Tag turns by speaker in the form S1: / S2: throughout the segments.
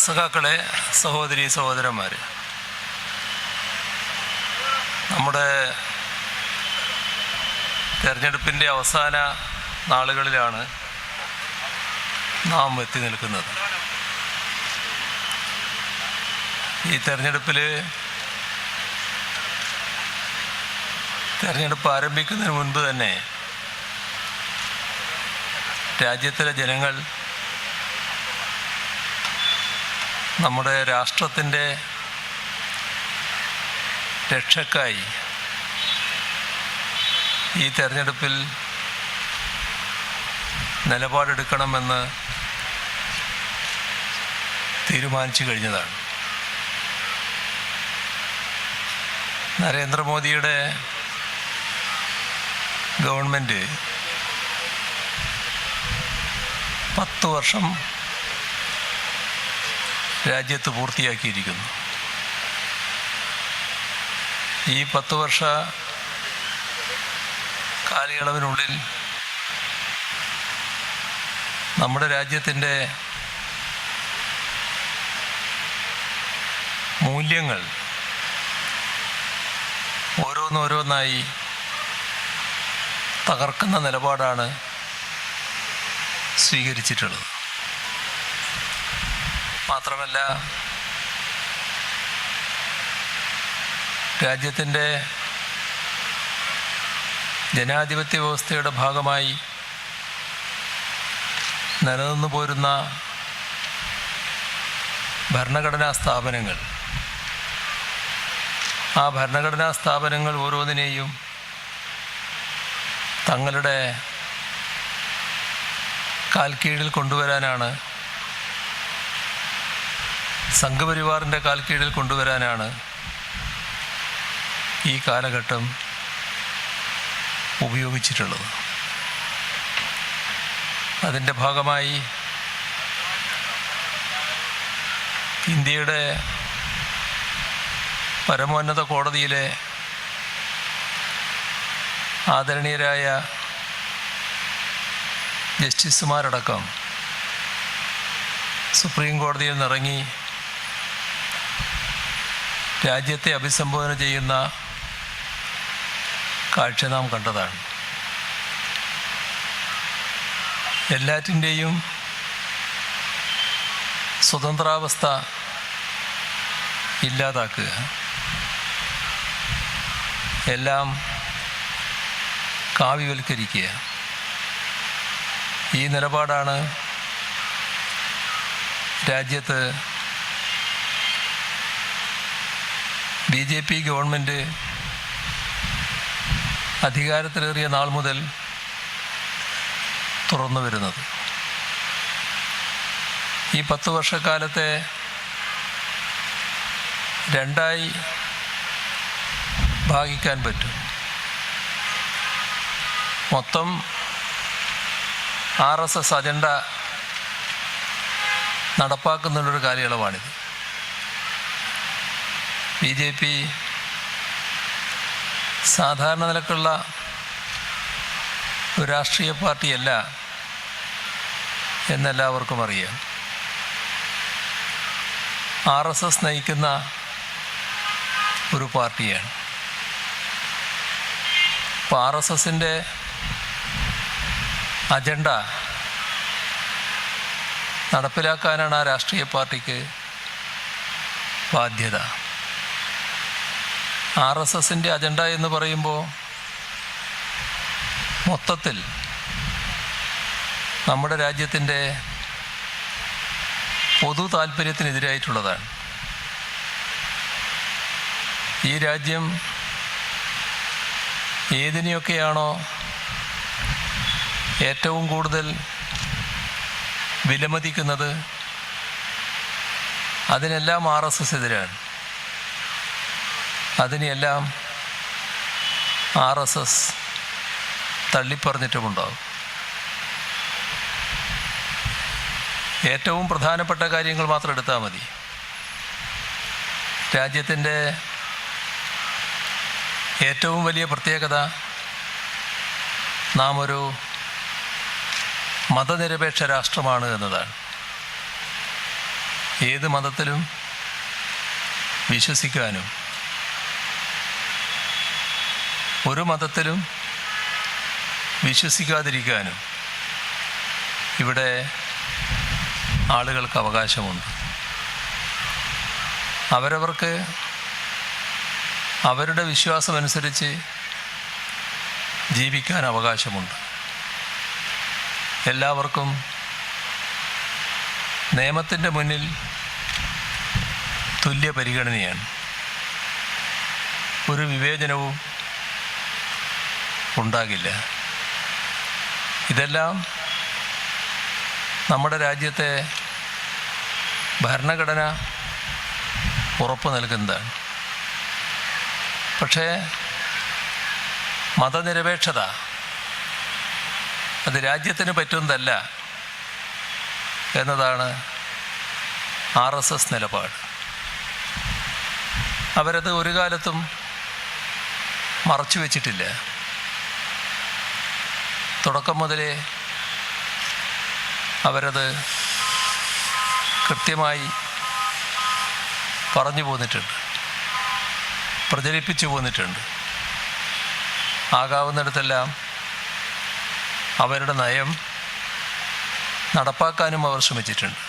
S1: സഖാക്കളെ, സഹോദരി സഹോദരന്മാർ, നമ്മുടെ തെരഞ്ഞെടുപ്പിൻ്റെ അവസാന നാളുകളിലാണ് നാം എത്തി നിൽക്കുന്നത്. ഈ തെരഞ്ഞെടുപ്പ് ആരംഭിക്കുന്നതിന് മുൻപ് തന്നെ രാജ്യത്തിലെ ജനങ്ങൾ നമ്മുടെ രാഷ്ട്രത്തിൻ്റെ രക്ഷക്കായി ഈ തെരഞ്ഞെടുപ്പിൽ നിലപാടെടുക്കണമെന്ന് തീരുമാനിച്ചു കഴിഞ്ഞതാണ്. നരേന്ദ്രമോദിയുടെ ഗവൺമെൻറ് 10 വർഷം രാജ്യത്ത് പൂർത്തിയാക്കിയിരിക്കുന്നു. ഈ 10 വർഷ കാലയളവിനുള്ളിൽ നമ്മുടെ രാജ്യത്തിൻ്റെ മൂല്യങ്ങൾ ഓരോന്നോരോന്നായി തകർക്കുന്ന നിലപാടാണ് സ്വീകരിച്ചിട്ടുള്ളത്. മാത്രമല്ല, രാജ്യത്തിൻ്റെ ജനാധിപത്യ വ്യവസ്ഥയുടെ ഭാഗമായി നിലനിന്നു പോരുന്ന ഭരണഘടനാ സ്ഥാപനങ്ങൾ, ആ ഭരണഘടനാ സ്ഥാപനങ്ങൾ ഓരോന്നിനെയും തങ്ങളുടെ കാൽക്കീഴിൽ കൊണ്ടുവരാനാണ്, സംഘപരിവാറിൻ്റെ കാൽക്കീഴിൽ കൊണ്ടുവരാനാണ് ഈ കാലഘട്ടം ഉപയോഗിച്ചിട്ടുള്ളത്. അതിൻ്റെ ഭാഗമായി ഇന്ത്യയുടെ പരമോന്നത കോടതിയിലെ ആദരണീയരായ ജസ്റ്റിസുമാരടക്കം സുപ്രീം കോടതിയിൽ നിന്നിറങ്ങി രാജ്യത്തെ അഭിസംബോധന ചെയ്യുന്ന കാഴ്ച നാം കണ്ടതാണ്. എല്ലാറ്റിൻ്റെയും സ്വതന്ത്രാവസ്ഥ ഇല്ലാതാക്കുക, എല്ലാം കാവ്യവൽക്കരിക്കുക, ഈ നിലപാടാണ് രാജ്യത്ത് BJP ഗവൺമെൻറ് അധികാരത്തിലേറിയ നാൾ മുതൽ തുറന്നു വരുന്നത്. ഈ 10 വർഷക്കാലത്തെ രണ്ടായി ഭാഗിക്കാൻ പറ്റും. മൊത്തം RSS അജണ്ട നടപ്പാക്കുന്നുള്ളൊരു കാലയളവാണിത്. BJP സാധാരണ നിലക്കുള്ള ഒരു രാഷ്ട്രീയ പാർട്ടിയല്ല എന്നെല്ലാവർക്കും അറിയാം. RSS നയിക്കുന്ന ഒരു പാർട്ടിയാണ്. അപ്പോൾ RSSൻ്റെ അജണ്ട നടപ്പിലാക്കാനാണ് ആ രാഷ്ട്രീയ പാർട്ടിക്ക് ബാധ്യത. RSSൻ്റെ അജണ്ട എന്ന് പറയുമ്പോൾ മൊത്തത്തിൽ നമ്മുടെ രാജ്യത്തിൻ്റെ പൊതു താല്പര്യത്തിനെതിരായിട്ടുള്ളതാണ്. ഈ രാജ്യം ഏതിനെയൊക്കെയാണോ ഏറ്റവും കൂടുതൽ വിലമതിക്കുന്നത് അതിനെല്ലാം RSS എതിരാണ്. അതിനെയെല്ലാം RSS തള്ളിപ്പറഞ്ഞിട്ടുമുണ്ടാകും. ഏറ്റവും പ്രധാനപ്പെട്ട കാര്യങ്ങൾ മാത്രം എടുത്താൽ മതി. രാജ്യത്തിൻ്റെ ഏറ്റവും വലിയ പ്രത്യേകത നാം ഒരു മതനിരപേക്ഷ രാഷ്ട്രമാണ് എന്നതാണ്. ഏത് മതത്തിലും വിശ്വസിക്കാനും ഒരു മതത്തിലും വിശ്വസിക്കാതിരിക്കാനും ഇവിടെ ആളുകൾക്ക് അവകാശമുണ്ട്. അവരവർക്ക് അവരുടെ വിശ്വാസമനുസരിച്ച് ജീവിക്കാൻ അവകാശമുണ്ട്. എല്ലാവർക്കും നിയമത്തിൻ്റെ മുന്നിൽ തുല്യ പരിഗണനയാണ്. ഒരു വിവേചനവും ഉണ്ടാകില്ല. ഇതെല്ലാം നമ്മുടെ രാജ്യത്തെ ഭരണഘടന ഉറപ്പു നൽകുന്നതാണ്. പക്ഷേ മതനിരപേക്ഷത അത് രാജ്യത്തിന് പറ്റുന്നതല്ല എന്നതാണ് RSS നിലപാട്. അവരത് ഒരു കാലത്തും മറച്ചു വച്ചിട്ടില്ല. തുടക്കം മുതലേ അവരത് കൃത്യമായി പറഞ്ഞു പോന്നിട്ടുണ്ട്, പ്രചരിപ്പിച്ചു പോന്നിട്ടുണ്ട്. ആകാവുന്നിടത്തെല്ലാം അവരുടെ നയം നടപ്പാക്കാനും അവർ ശ്രമിച്ചിട്ടുണ്ട്.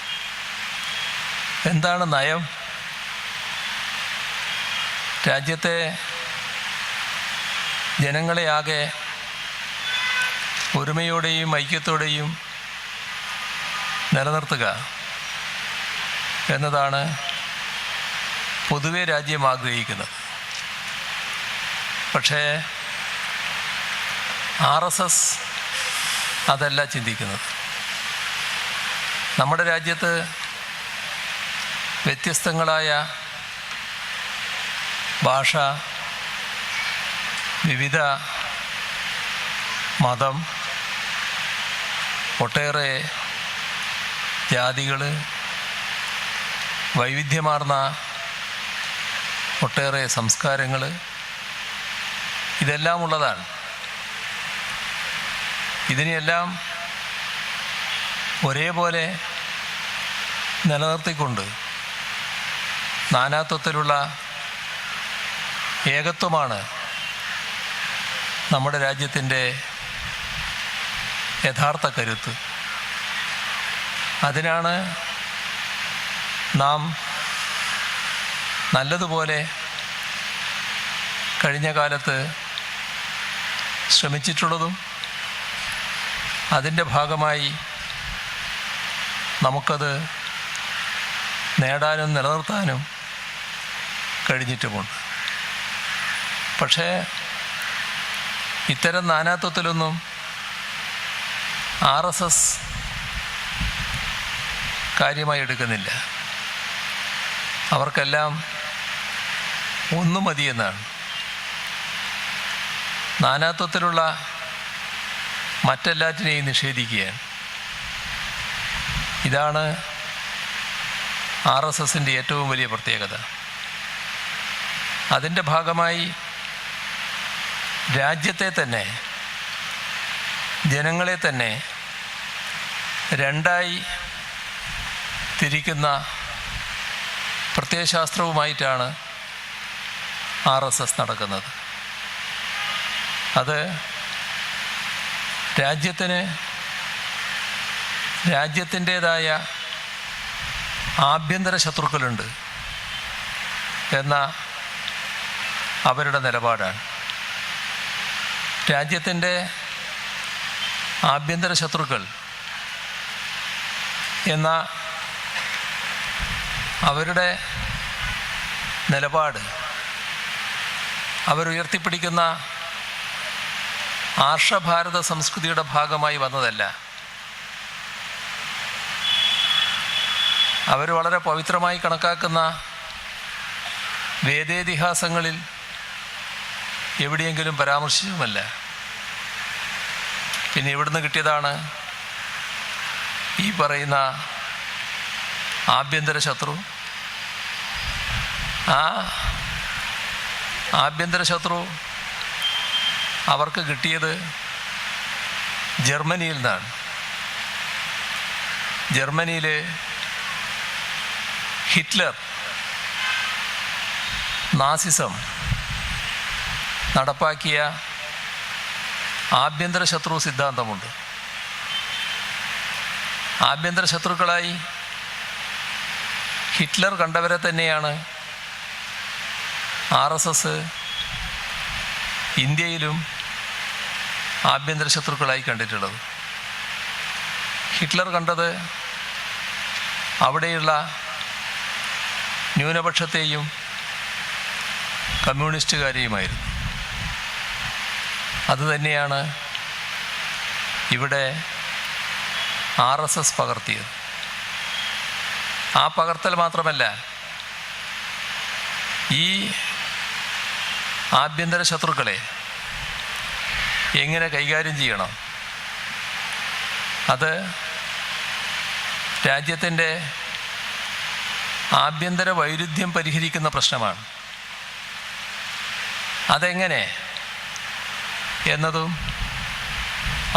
S1: എന്താണ് നയം? രാജ്യത്തെ ജനങ്ങളെ ആകെ ഒരുമയോടെയും ഐക്യത്തോടെയും നിലനിർത്തുക എന്നതാണ് പൊതുവെ രാജ്യം ആഗ്രഹിക്കുന്നത്. പക്ഷേ RSS അതല്ല ചിന്തിക്കുന്നത്. നമ്മുടെ രാജ്യത്ത് വ്യത്യസ്തങ്ങളായ ഭാഷ, വിവിധ മതം, ഒട്ടേറെ ജാതികൾ, വൈവിധ്യമാർന്ന ഒട്ടേറെ സംസ്കാരങ്ങൾ, ഇതെല്ലാം ഉള്ളതാണ്. ഇതിനെയെല്ലാം ഒരേപോലെ നിലനിർത്തിക്കൊണ്ട് നാനാത്വത്തിലുള്ള ഏകത്വമാണ് നമ്മുടെ രാജ്യത്തിൻ്റെ യഥാർത്ഥ കരുത്ത്. അതിനാണ് നാം നല്ലതുപോലെ കഴിഞ്ഞ കാലത്ത് ശ്രമിച്ചിട്ടുള്ളതും അതിൻ്റെ ഭാഗമായി നമുക്കത് നേടാനും നിലനിർത്താനും കഴിഞ്ഞിട്ടുമുണ്ട്. പക്ഷേ ഇത്തരം നാനാത്വത്തിലൊന്നും RSS കാര്യമായി എടുക്കുന്നില്ല. അവർക്കെല്ലാം ഒന്നു മതിയെന്നാണ്. നാനാത്വത്തിലുള്ള മറ്റെല്ലാറ്റിനെയും നിഷേധിക്കുകയാണ്. ഇതാണ് RSSൻ്റെ ഏറ്റവും വലിയ പ്രത്യേകത. അതിൻ്റെ ഭാഗമായി രാജ്യത്തെ തന്നെ, ജനങ്ങളെ തന്നെ രണ്ടായി തിരിക്കുന്ന പ്രത്യയശാസ്ത്രവുമായിട്ടാണ് RSS നടക്കുന്നത്. അത് രാജ്യത്തിൻ്റേതായ ആഭ്യന്തര ശത്രുക്കളുണ്ട് എന്ന അവരുടെ നിലപാടാണ്. രാജ്യത്തിൻ്റെ ആഭ്യന്തര ശത്രുക്കൾ എന്ന അവരുടെ നിലപാട് അവരുയർത്തിപ്പിടിക്കുന്ന ആർഷഭാരത സംസ്കൃതിയുടെ ഭാഗമായി വന്നതല്ല. അവർ വളരെ പവിത്രമായി കണക്കാക്കുന്ന വേദേതിഹാസങ്ങളിൽ എവിടെയെങ്കിലും പരാമർശിച്ചുമല്ല. പിന്നെ എവിടുന്ന് കിട്ടിയതാണ് ഈ പറയുന്ന ആഭ്യന്തര ശത്രു? ആ ആഭ്യന്തര ശത്രു അവർക്ക് കിട്ടിയത് ജർമ്മനിയിൽ നിന്നാണ്. ജർമ്മനിയിൽ ഹിറ്റ്ലർ നാസിസം നടപ്പാക്കിയ ആഭ്യന്തര ശത്രു സിദ്ധാന്തമുണ്ട്. ആഭ്യന്തര ശത്രുക്കളായി ഹിറ്റ്ലർ കണ്ടവരെ തന്നെയാണ് RSS ഇന്ത്യയിലും ആഭ്യന്തര ശത്രുക്കളായി കണ്ടിട്ടുള്ളത്. ഹിറ്റ്ലർ കണ്ടത് അവിടെയുള്ള ന്യൂനപക്ഷത്തെയും കമ്മ്യൂണിസ്റ്റുകാരെയുമായിരുന്നു. അതുതന്നെയാണ് ഇവിടെ RSS പകർത്തിയത്. ആ പകർത്തൽ മാത്രമല്ല, ഈ ആഭ്യന്തര ശത്രുക്കളെ എങ്ങനെ കൈകാര്യം ചെയ്യണം, അത് രാജ്യത്തിൻ്റെ ആഭ്യന്തര വൈരുദ്ധ്യം പരിഹരിക്കുന്ന പ്രശ്നമാണ്. അതെങ്ങനെ എന്നതും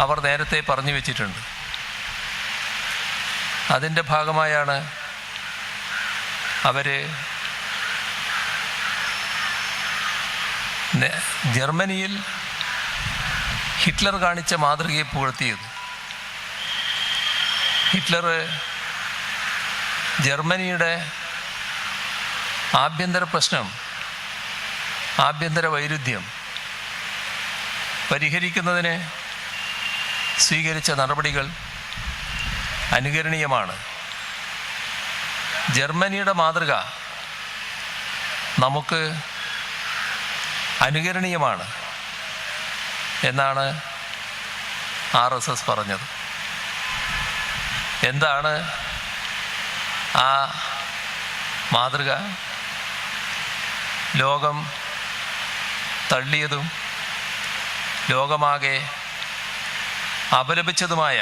S1: അവർ നേരത്തെ പറഞ്ഞു വച്ചിട്ടുണ്ട്. അതിൻ്റെ ഭാഗമായാണ് അവർ ജർമ്മനിയിൽ ഹിറ്റ്ലർ കാണിച്ച മാതൃകയെ പുകഴ്ത്തിയത്. ഹിറ്റ്ലർ ജർമ്മനിയുടെ ആഭ്യന്തര പ്രശ്നം, ആഭ്യന്തര വൈരുദ്ധ്യം പരിഹരിക്കുന്നതിന് സ്വീകരിച്ച നടപടികൾ അനുകരണീയമാണ്. ജർമ്മനിയുടെ മാതൃക നമുക്ക് അനുകരണീയമാണ് എന്നാണ് RSS പറഞ്ഞത്. എന്താണ് ആ മാതൃക? ലോകം തള്ളിയതും ലോകമാകെ അപലപിച്ചതുമായ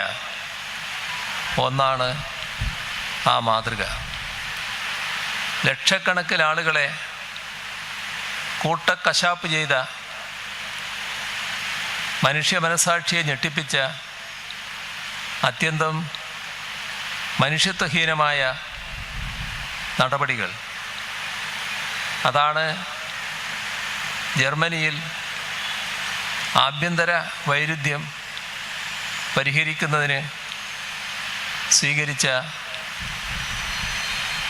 S1: ഒന്നാണ് ആ മാതൃക. ലക്ഷക്കണക്കിന് ആളുകളെ കൂട്ടക്കശാപ്പ് ചെയ്ത, മനുഷ്യ മനസാക്ഷിയെ ഞെട്ടിപ്പിച്ച അത്യന്തം മനുഷ്യത്വഹീനമായ നടപടികൾ. അതാണ് ജർമ്മനിയിൽ ആഭ്യന്തര വൈരുദ്ധ്യം പരിഹരിക്കുന്നതിന് സ്വീകരിച്ച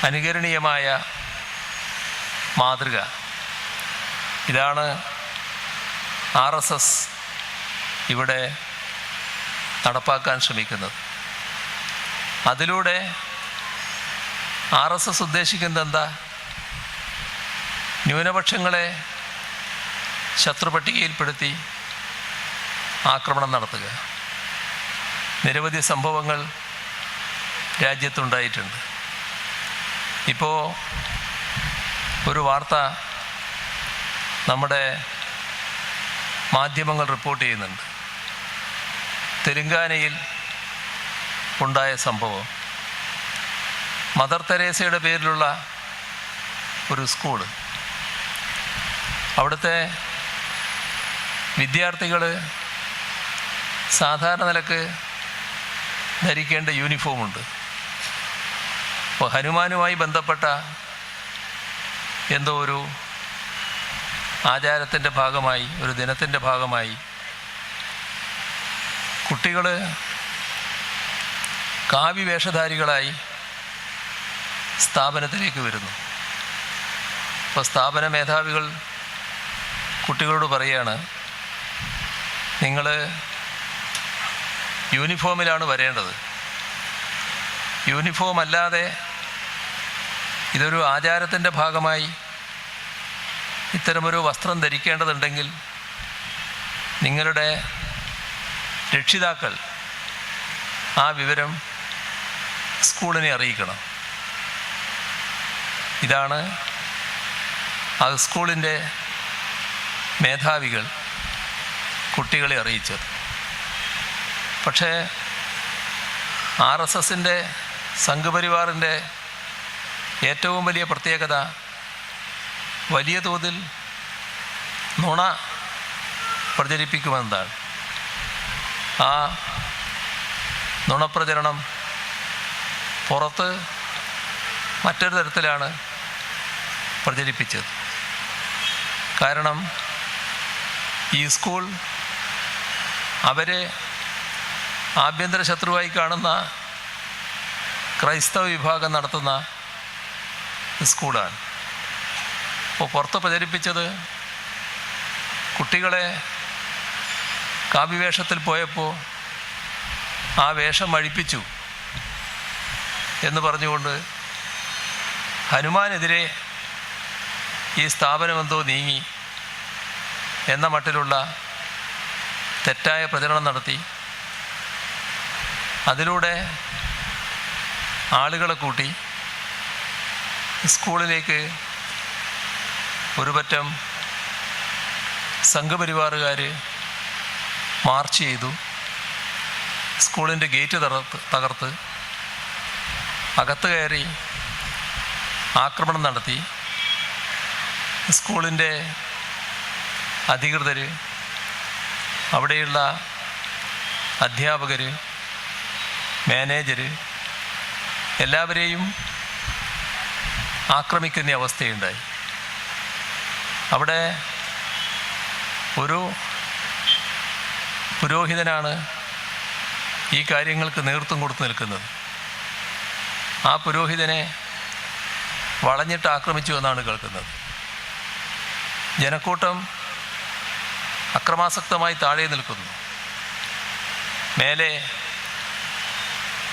S1: അനുകരണീയമായ മാതൃക. ഇതാണ് RSS ഇവിടെ നടപ്പാക്കാൻ ശ്രമിക്കുന്നത്. അതിലൂടെ RSS ഉദ്ദേശിക്കുന്നത് എന്താ? ന്യൂനപക്ഷങ്ങളെ ശത്രുപട്ടികയിൽപ്പെടുത്തി ആക്രമണം നടത്തുക. നിരവധി സംഭവങ്ങൾ രാജ്യത്തുണ്ടായിട്ടുണ്ട്. ഇപ്പോൾ ഒരു വാർത്ത നമ്മുടെ മാധ്യമങ്ങൾ റിപ്പോർട്ട് ചെയ്യുന്നുണ്ട്. തെലുങ്കാനയിൽ ഉണ്ടായ സംഭവം. മദർ തെരേസയുടെ പേരിലുള്ള ഒരു സ്കൂള്, അവിടുത്തെ വിദ്യാർത്ഥികൾ സാധാരണ നിലക്ക് ധരിക്കേണ്ട യൂണിഫോമുണ്ട്. അപ്പോൾ ഹനുമാനുമായി ബന്ധപ്പെട്ട എന്തോ ഒരു ആചാരത്തിൻ്റെ ഭാഗമായി, ഒരു ദിനത്തിൻ്റെ ഭാഗമായി കുട്ടികൾ കാവ്യ വേഷധാരികളായി സ്ഥാപനത്തിലേക്ക് വരുന്നു. അപ്പോൾ സ്ഥാപന മേധാവികൾ കുട്ടികളോട് പറയുകയാണ്, നിങ്ങൾ യൂണിഫോമിലാണ് വരേണ്ടത്. യൂണിഫോം അല്ലാതെ ഇതൊരു ആചാരത്തിൻ്റെ ഭാഗമായി ഇത്തരമൊരു വസ്ത്രം ധരിക്കേണ്ടതുണ്ടെങ്കിൽ നിങ്ങളുടെ രക്ഷിതാക്കൾ ആ വിവരം സ്കൂളിനെ അറിയിക്കണം. ഇതാണ് ആ സ്കൂളിൻ്റെ മേധാവികൾ കുട്ടികളെ അറിയിച്ചത്. പക്ഷേ RSSൻ്റെ സംഘപരിവാറിൻ്റെ ഏറ്റവും വലിയ പ്രത്യേകത വലിയ തോതിൽ നുണ പ്രചരിപ്പിക്കുമെന്നതാണ്. ആ നുണപ്രചരണം പുറത്ത് മറ്റൊരു തരത്തിലാണ് പ്രചരിപ്പിച്ചത്. കാരണം ഈ സ്കൂൾ അവരെ ആഭ്യന്തര ശത്രുവായി കാണുന്ന ക്രൈസ്തവ വിഭാഗം നടത്തുന്ന സ്കൂളാണ്. അപ്പോൾ പുറത്ത് പ്രചരിപ്പിച്ചത് കുട്ടികളെ കാവ്യവേഷത്തിൽ പോയപ്പോൾ ആ വേഷം അഴിപ്പിച്ചു എന്ന് പറഞ്ഞുകൊണ്ട് ഹനുമാനെതിരെ ഈ സ്ഥാപനമെന്തോ നീങ്ങി എന്ന മട്ടിലുള്ള തെറ്റായ പ്രചരണം നടത്തി അതിലൂടെ ആളുകളെ കൂട്ടി സ്കൂളിലേക്ക് ഒരു പറ്റം സംഘപരിവാറുകാർ മാർച്ച് ചെയ്തു. സ്കൂളിൻ്റെ ഗേറ്റ് തകർത്ത് അകത്ത് കയറി ആക്രമണം നടത്തി. സ്കൂളിൻ്റെ അധികൃതർ, അവിടെയുള്ള അധ്യാപകർ, മാനേജർ എല്ലാവരെയും ആക്രമിക്കുന്ന അവസ്ഥയുണ്ടായി. അവിടെ ഒരു പുരോഹിതനാണ് ഈ കാര്യങ്ങൾക്ക് നേതൃത്വം കൊടുത്തു നിൽക്കുന്നത്. ആ പുരോഹിതനെ വളഞ്ഞിട്ട് ആക്രമിച്ചു എന്നാണ് കേൾക്കുന്നത്. ജനക്കൂട്ടം അക്രമാസക്തമായി താഴെ നിൽക്കുന്നു. മേലെ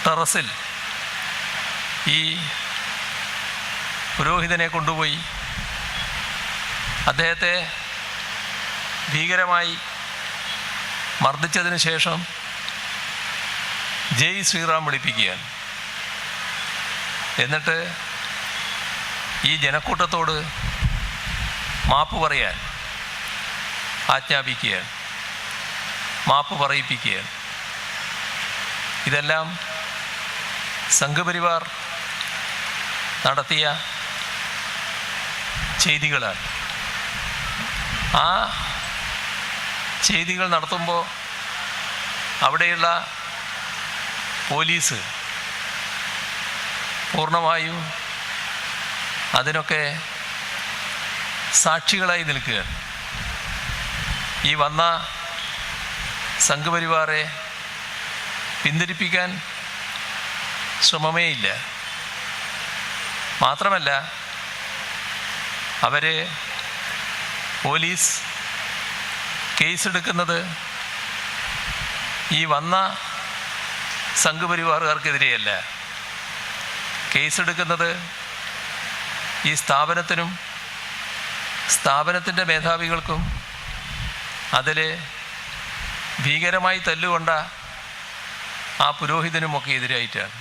S1: ടെറസിൽ ഈ പുരോഹിതനെ കൊണ്ടുപോയി അദ്ദേഹത്തെ ഭീകരമായി മർദ്ദിച്ചതിന് ശേഷം ജയ് ശ്രീറാം വിളിപ്പിക്കുകയാണ്. എന്നിട്ട് ഈ ജനക്കൂട്ടത്തോട് മാപ്പ് പറയാൻ ആജ്ഞാപിക്കുകയാണ്, മാപ്പ് പറയിപ്പിക്കുകയാണ്. ഇതെല്ലാം സംഘപരിവാർ നടത്തിയ ചെയ്തികളാണ്. ആ ചെയ്തികൾ നടത്തുമ്പോൾ അവിടെയുള്ള പോലീസ് പൂർണ്ണമായും അതിനൊക്കെ സാക്ഷികളായി നിൽക്കുകയാണ്. ഈ വന്ന സംഘപരിവാറെ പിന്തിരിപ്പിക്കാൻ ശ്രമമേ ഇല്ല. മാത്രമല്ല അവർ പോലീസ് കേസെടുക്കുന്നത് ഈ വന്ന സംഘപരിവാറുകാർക്കെതിരെയല്ല. കേസെടുക്കുന്നത് ഈ സ്ഥാപനത്തിനും സ്ഥാപനത്തിൻ്റെ മേധാവികൾക്കും അതിൽ ഭീകരമായി തല്ലുകൊണ്ട ആ പുരോഹിതനുമൊക്കെ എതിരായിട്ടാണ്.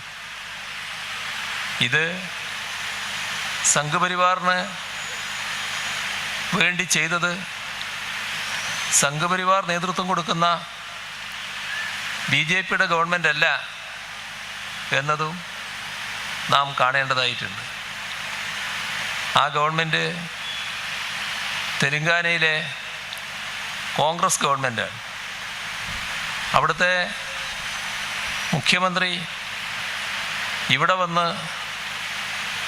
S1: ഇത് സംഘപരിവാറിന് വേണ്ടി ചെയ്തത് സംഘപരിവാർ നേതൃത്വം കൊടുക്കുന്ന BJPയുടെ ഗവൺമെൻറ് അല്ല എന്നതും നാം കാണേണ്ടതായിട്ടുണ്ട്. ആ ഗവൺമെൻറ് തെലങ്കാനയിലെ കോൺഗ്രസ് ഗവൺമെൻറ്റാണ്. അവിടുത്തെ മുഖ്യമന്ത്രി ഇവിടെ വന്ന്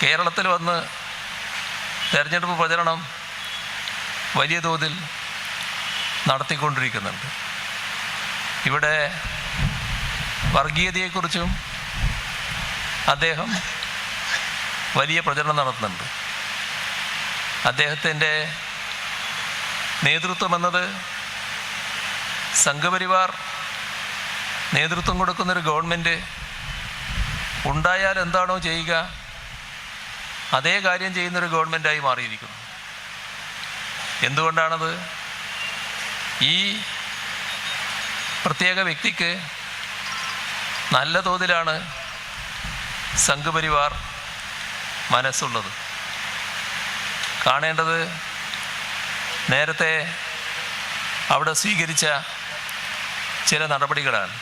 S1: കേരളത്തിൽ വന്ന് തെരഞ്ഞെടുപ്പ് പ്രചരണം വലിയ തോതിൽ നടത്തിക്കൊണ്ടിരിക്കുന്നുണ്ട്. ഇവിടെ വർഗീയതയെക്കുറിച്ചും അദ്ദേഹം വലിയ പ്രചരണം നടത്തുന്നുണ്ട്. അദ്ദേഹത്തിൻ്റെ നേതൃത്വമെന്നത് സംഘപരിവാർ നേതൃത്വം കൊടുക്കുന്നൊരു ഗവൺമെൻറ് ഉണ്ടായാൽ എന്താണോ ചെയ്യുക അതേ കാര്യം ചെയ്യുന്നൊരു ഗവൺമെൻറ്റായി മാറിയിരിക്കുന്നു. എന്തുകൊണ്ടാണത്? ഈ പ്രത്യേക വ്യക്തിക്ക് നല്ല തോതിലാണ് സംഘപരിവാർ മനസ്സുള്ളത്. കാണേണ്ടത് നേരത്തെ അവിടെ സ്വീകരിച്ച ചില നടപടികളാണ്.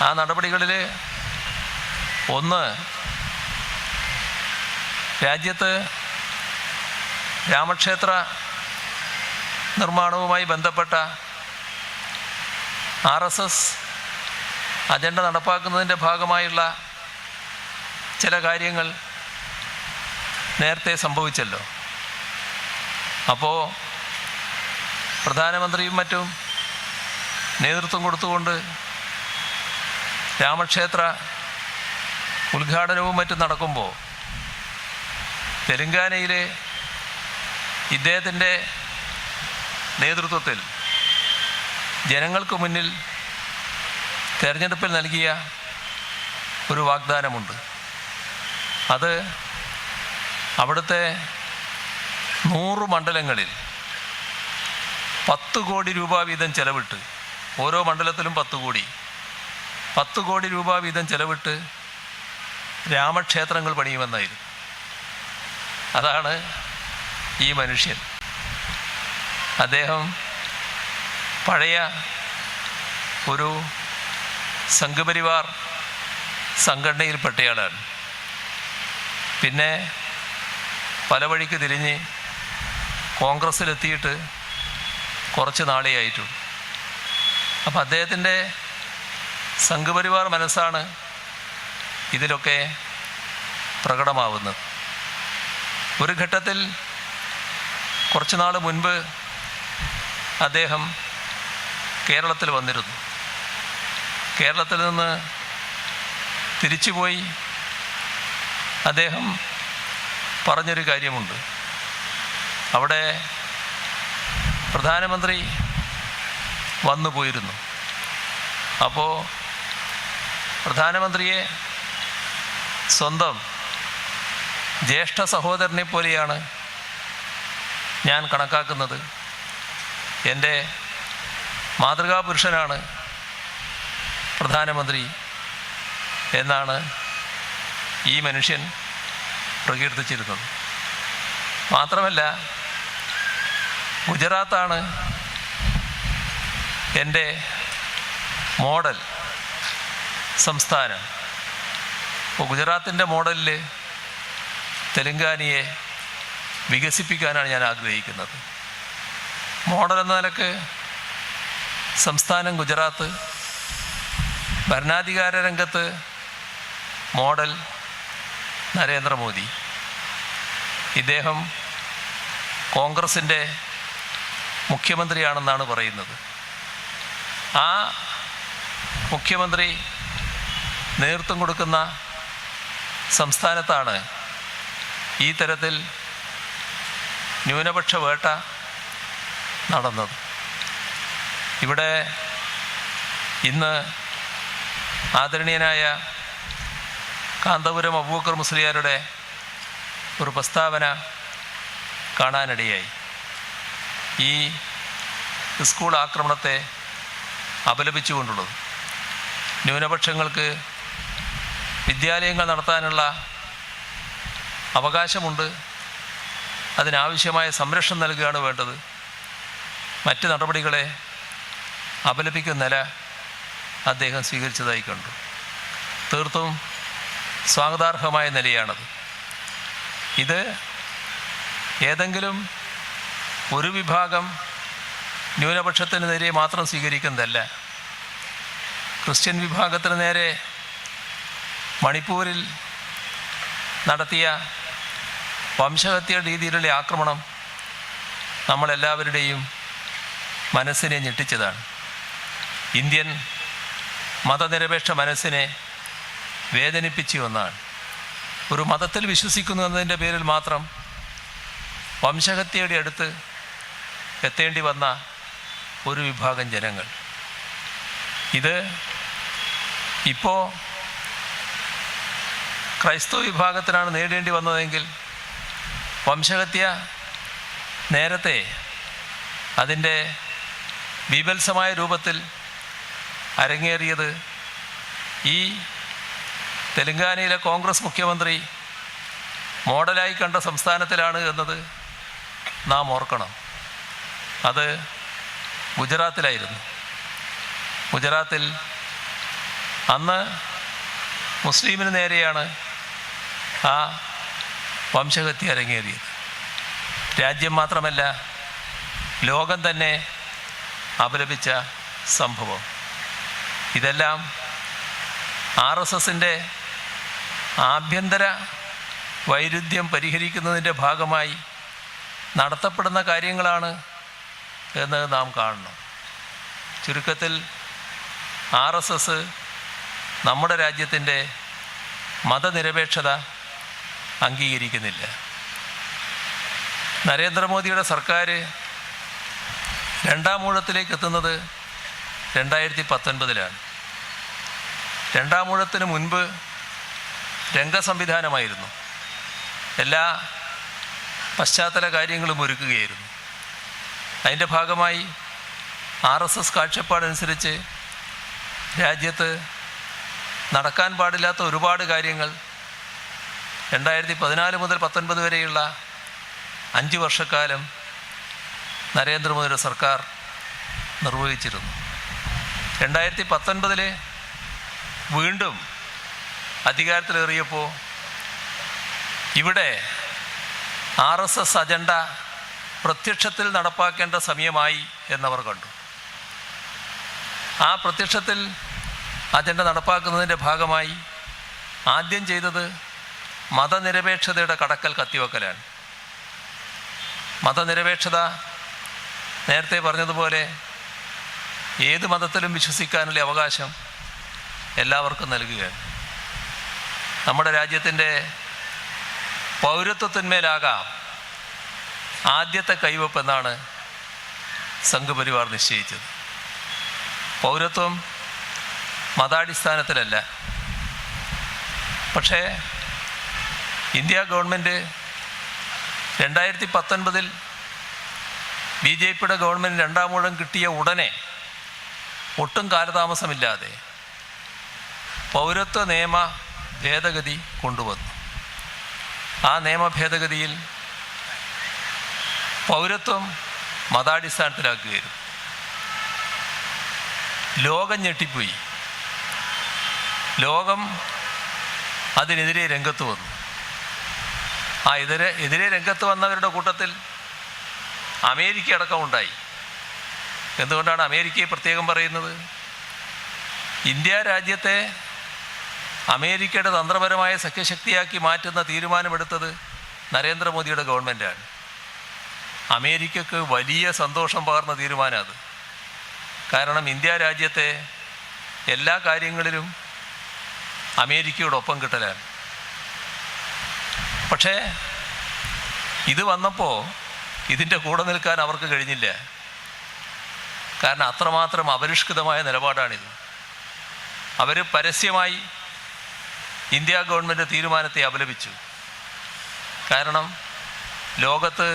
S1: ആ നടപടികളിൽ ഒന്ന്, രാജ്യത്ത് രാമക്ഷേത്ര നിർമ്മാണവുമായി ബന്ധപ്പെട്ട RSS അജണ്ട നടപ്പാക്കുന്നതിൻ്റെ ഭാഗമായുള്ള ചില കാര്യങ്ങൾ നേരത്തെ സംഭവിച്ചല്ലോ. അപ്പോൾ പ്രധാനമന്ത്രിയും മറ്റും നേതൃത്വം കൊടുത്തുകൊണ്ട് രാമക്ഷേത്ര ഉദ്ഘാടനവും മറ്റും നടക്കുമ്പോൾ തെലങ്കാനയിൽ ഇദ്ദേഹത്തിൻ്റെ നേതൃത്വത്തിൽ ജനങ്ങൾക്ക് മുന്നിൽ തെരഞ്ഞെടുപ്പിൽ നൽകിയ ഒരു വാഗ്ദാനമുണ്ട്. അത് അവിടുത്തെ 100 മണ്ഡലങ്ങളിൽ 10 കോടി രൂപ വീതം ചെലവിട്ട്, ഓരോ മണ്ഡലത്തിലും 10 കോടി രൂപ വീതം ചെലവിട്ട് രാമക്ഷേത്രങ്ങൾ പണിയുമെന്നായിരുന്നു. അതാണ് ഈ മനുഷ്യൻ. അദ്ദേഹം പഴയ ഒരു സംഘപരിവാർ സംഘടനയിൽപ്പെട്ടയാളാണ്. പിന്നെ പല വഴിക്ക് തിരിഞ്ഞ് കോൺഗ്രസ്സിലെത്തിയിട്ട് കുറച്ച് നാളേ ആയിട്ടുള്ളൂ. അപ്പം അദ്ദേഹത്തിൻ്റെ സംഘപരിവാർ മനസ്സാണ് ഇതിലൊക്കെ പ്രകടമാവുന്നത്. ഒരു ഘട്ടത്തിൽ കുറച്ച് നാൾ മുൻപ് അദ്ദേഹം കേരളത്തിൽ വന്നിരുന്നു. കേരളത്തിൽ നിന്ന് തിരിച്ചുപോയി അദ്ദേഹം പറഞ്ഞൊരു കാര്യമുണ്ട്. അവിടെ പ്രധാനമന്ത്രി വന്നു പോയിരുന്നു. അപ്പോൾ പ്രധാനമന്ത്രിയെ സ്വന്തം ജ്യേഷ്ഠ സഹോദരനെ പോലെയാണ് ഞാൻ കണക്കാക്കുന്നത്. എൻ്റെ മാതൃകാപുരുഷനാണ് പ്രധാനമന്ത്രി എന്നാണ് ഈ മനുഷ്യൻ പ്രകീർത്തിച്ചിരുന്നത്. മാത്രമല്ല, ഗുജറാത്താണ് എൻ്റെ മോഡൽ സംസ്ഥാനം. അപ്പോൾ ഗുജറാത്തിൻ്റെ മോഡലിൽ തെലങ്കാനയെ വികസിപ്പിക്കാനാണ് ഞാൻ ആഗ്രഹിക്കുന്നത്. മോഡൽ എന്ന നിലക്ക് സംസ്ഥാനം ഗുജറാത്ത്, ഭരണാധികാര രംഗത്ത് മോഡൽ നരേന്ദ്രമോദി. ഇദ്ദേഹം കോൺഗ്രസിൻ്റെ മുഖ്യമന്ത്രിയാണെന്നാണ് പറയുന്നത്. ആ മുഖ്യമന്ത്രി നേതൃത്വം കൊടുക്കുന്ന സംസ്ഥാനത്താണ് ഈ തരത്തിൽ ന്യൂനപക്ഷ വേട്ട നടന്നത്. ഇവിടെ ഇന്ന് ആദരണീയനായ കാന്തപുരം അബൂബക്കർ മുസ്ലിയാരുടെ ഒരു പ്രസ്താവന കാണാനിടയായി. ഈ സ്കൂൾ ആക്രമണത്തെ അപലപിച്ചുകൊണ്ടുള്ളത്. ന്യൂനപക്ഷങ്ങൾക്ക് വിദ്യാലയങ്ങൾ നടത്താനുള്ള അവകാശമുണ്ട്, അതിനാവശ്യമായ സംരക്ഷണം നൽകുകയാണ് വേണ്ടത്. മറ്റ് നടപടികളെ അപലപിക്കുന്ന നില അദ്ദേഹം സ്വീകരിച്ചതായി കണ്ടു. തീർത്തും സ്വാഗതാർഹമായ നിലയാണത്. ഇത് ഏതെങ്കിലും ഒരു വിഭാഗം ന്യൂനപക്ഷത്തിന് നേരെ മാത്രം സ്വീകരിക്കുന്നതല്ല. ക്രിസ്ത്യൻ വിഭാഗത്തിന് നേരെ മണിപ്പൂരിൽ നടത്തിയ വംശഹത്യ രീതിയിലുള്ള ആക്രമണം നമ്മളെല്ലാവരുടെയും മനസ്സിനെ ഞെട്ടിച്ചതാണ്. ഇന്ത്യൻ മതനിരപേക്ഷ മനസ്സിനെ വേദനിപ്പിച്ചു ഒന്നാണ്. ഒരു മതത്തിൽ വിശ്വസിക്കുന്നു എന്നതിൻ്റെ പേരിൽ മാത്രം വംശഹത്യയുടെ അടുത്ത് എത്തേണ്ടി വന്ന ഒരു വിഭാഗം ജനങ്ങൾ. ഇത് ഇപ്പോൾ ക്രൈസ്തവ വിഭാഗത്തിനാണ് നേടേണ്ടി വന്നതെങ്കിൽ വംശഹത്യ നേരത്തെ അതിൻ്റെ ബീഭത്സമായ രൂപത്തിൽ അരങ്ങേറിയത് ഈ തെലങ്കാനയിലെ കോൺഗ്രസ് മുഖ്യമന്ത്രി മോഡലായി കണ്ട സംസ്ഥാനത്തിലാണ് എന്നത് നാം ഓർക്കണം. അത് ഗുജറാത്തിലായിരുന്നു. ഗുജറാത്തിൽ അന്ന് മുസ്ലിമിന് നേരെയാണ് ആ വംശഹത്യ അരങ്ങേറിയത്. രാജ്യം മാത്രമല്ല, ലോകം തന്നെ അപലപിച്ച സംഭവം. ഇതെല്ലാം RSSൻ്റെ ആഭ്യന്തര വൈരുദ്ധ്യം പരിഹരിക്കുന്നതിൻ്റെ ഭാഗമായി നടത്തപ്പെടുന്ന കാര്യങ്ങളാണ് എന്ന് നാം കാണണം. ചുരുക്കത്തിൽ RSS നമ്മുടെ രാജ്യത്തിൻ്റെ മതനിരപേക്ഷത അംഗീകരിക്കുന്നില്ല. നരേന്ദ്രമോദിയുടെ സർക്കാർ രണ്ടാം ഊഴത്തിലേക്ക് എത്തുന്നത് 2019-ലാണ്. രണ്ടാം ഊഴത്തിന് മുൻപ് രംഗസംവിധാനമായിരുന്നു. എല്ലാ പശ്ചാത്തല കാര്യങ്ങളും ഒരുക്കുകയായിരുന്നു. അതിൻ്റെ ഭാഗമായി RSS കാഴ്ചപ്പാടനുസരിച്ച് രാജ്യത്ത് നടക്കാൻ പാടില്ലാത്ത ഒരുപാട് കാര്യങ്ങൾ 2014 മുതൽ 19 വരെയുള്ള 5 വർഷക്കാലം നരേന്ദ്രമോദിയുടെ സർക്കാർ നിർവഹിച്ചിരുന്നു. 2019 വീണ്ടും അധികാരത്തിലേറിയപ്പോൾ ഇവിടെ RSS അജണ്ട പ്രത്യക്ഷത്തിൽ നടപ്പാക്കേണ്ട സമയമായി എന്നവർ കണ്ടു. ആ പ്രത്യക്ഷത്തിൽ അജണ്ട നടപ്പാക്കുന്നതിൻ്റെ ഭാഗമായി ആദ്യം ചെയ്തത് മതനിരപേക്ഷതയുടെ കടക്കൽ കത്തിവെക്കലാണ്. മതനിരപേക്ഷത നേരത്തെ പറഞ്ഞതുപോലെ ഏത് മതത്തിലും വിശ്വസിക്കാനുള്ള അവകാശം എല്ലാവർക്കും നൽകുകയാണ്. നമ്മുടെ രാജ്യത്തിൻ്റെ പൗരത്വത്തിന്മേലാകാം ആദ്യത്തെ കൈവെപ്പ് എന്നാണ് സംഘപരിവാർ നിശ്ചയിച്ചത്. പൗരത്വം മതാടിസ്ഥാനത്തിലല്ല. പക്ഷേ ഇന്ത്യ ഗവൺമെൻറ് 2019 BJPയുടെ ഗവൺമെൻറ് രണ്ടാം ഊഴം കിട്ടിയ ഉടനെ ഒട്ടും കാലതാമസമില്ലാതെ പൗരത്വ നിയമ ഭേദഗതി കൊണ്ടുവന്നു. ആ നിയമ ഭേദഗതിയിൽ പൗരത്വം മതാടിസ്ഥാനത്തിലാക്കുകയായിരുന്നു. ലോകം ഞെട്ടിപ്പോയി. ലോകം അതിനെതിരെ രംഗത്ത് വന്നു. ആ എതിരെ രംഗത്ത് വന്നവരുടെ കൂട്ടത്തിൽ അമേരിക്ക അടക്കം ഉണ്ടായി. എന്തുകൊണ്ടാണ് അമേരിക്കയെ പ്രത്യേകം പറയുന്നത്? ഇന്ത്യ രാജ്യത്തെ അമേരിക്കയുടെ തന്ത്രപരമായ സഖ്യശക്തിയാക്കി മാറ്റുന്ന തീരുമാനമെടുത്തത് നരേന്ദ്രമോദിയുടെ ഗവൺമെൻറ്റാണ്. അമേരിക്കക്ക് വലിയ സന്തോഷം പകർന്ന തീരുമാനം അത്. കാരണം ഇന്ത്യ രാജ്യത്തെ എല്ലാ കാര്യങ്ങളിലും അമേരിക്കയോടൊപ്പം കിട്ടലാണ്. പക്ഷേ ഇത് വന്നപ്പോൾ ഇതിൻ്റെ കൂടെ നിൽക്കാൻ അവർക്ക് കഴിഞ്ഞില്ല. കാരണം അത്രമാത്രം അപരിഷ്കൃതമായ നിലപാടാണിത്. അവർ പരസ്യമായി ഇന്ത്യ ഗവൺമെൻറ് തീരുമാനത്തെ അപലപിച്ചു. കാരണം ലോകത്ത്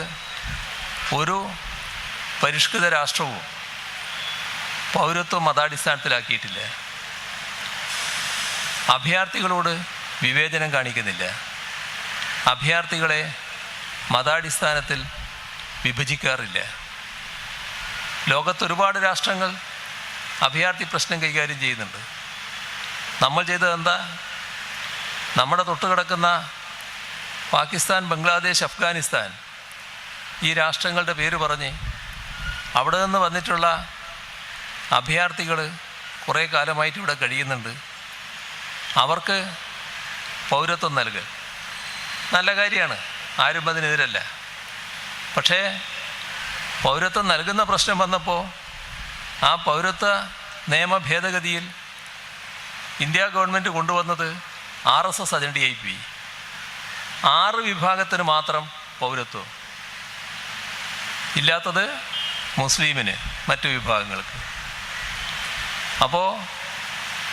S1: ഒരു പരിഷ്കൃത രാഷ്ട്രവും പൗരത്വം മതാടിസ്ഥാനത്തിലാക്കിയിട്ടില്ല. അഭയാർത്ഥികളോട് വിവേചനം കാണിക്കുന്നില്ല. അഭയാർത്ഥികളെ മതാടിസ്ഥാനത്തിൽ വിഭജിക്കാറില്ല. ലോകത്തൊരുപാട് രാഷ്ട്രങ്ങൾ അഭയാർത്ഥി പ്രശ്നം കൈകാര്യം ചെയ്യുന്നുണ്ട്. നമ്മൾ ചെയ്തത് എന്താ? നമ്മുടെ തൊട്ടുകിടക്കുന്ന പാകിസ്ഥാൻ, ബംഗ്ലാദേശ്, അഫ്ഗാനിസ്ഥാൻ ഈ രാഷ്ട്രങ്ങളുടെ പേര് പറഞ്ഞ് അവിടെ നിന്ന് വന്നിട്ടുള്ള അഭയാർത്ഥികൾ കുറേ കാലമായിട്ട് ഇവിടെ കഴിയുന്നുണ്ട്. അവർക്ക് പൗരത്വം നൽകുക നല്ല കാര്യമാണ്, ആരും അതിനെതിരല്ല. പക്ഷേ പൗരത്വം നൽകുന്ന പ്രശ്നം വന്നപ്പോൾ ആ പൗരത്വ നിയമ ഭേദഗതിയിൽ ഇന്ത്യ ഗവൺമെൻറ് കൊണ്ടുവന്നത് RSS അജണ്ടയായി പോയി. 6 വിഭാഗത്തിന് മാത്രം പൗരത്വം, ഇല്ലാത്തത് മുസ്ലിമിന്, മറ്റു വിഭാഗങ്ങൾക്ക്. അപ്പോൾ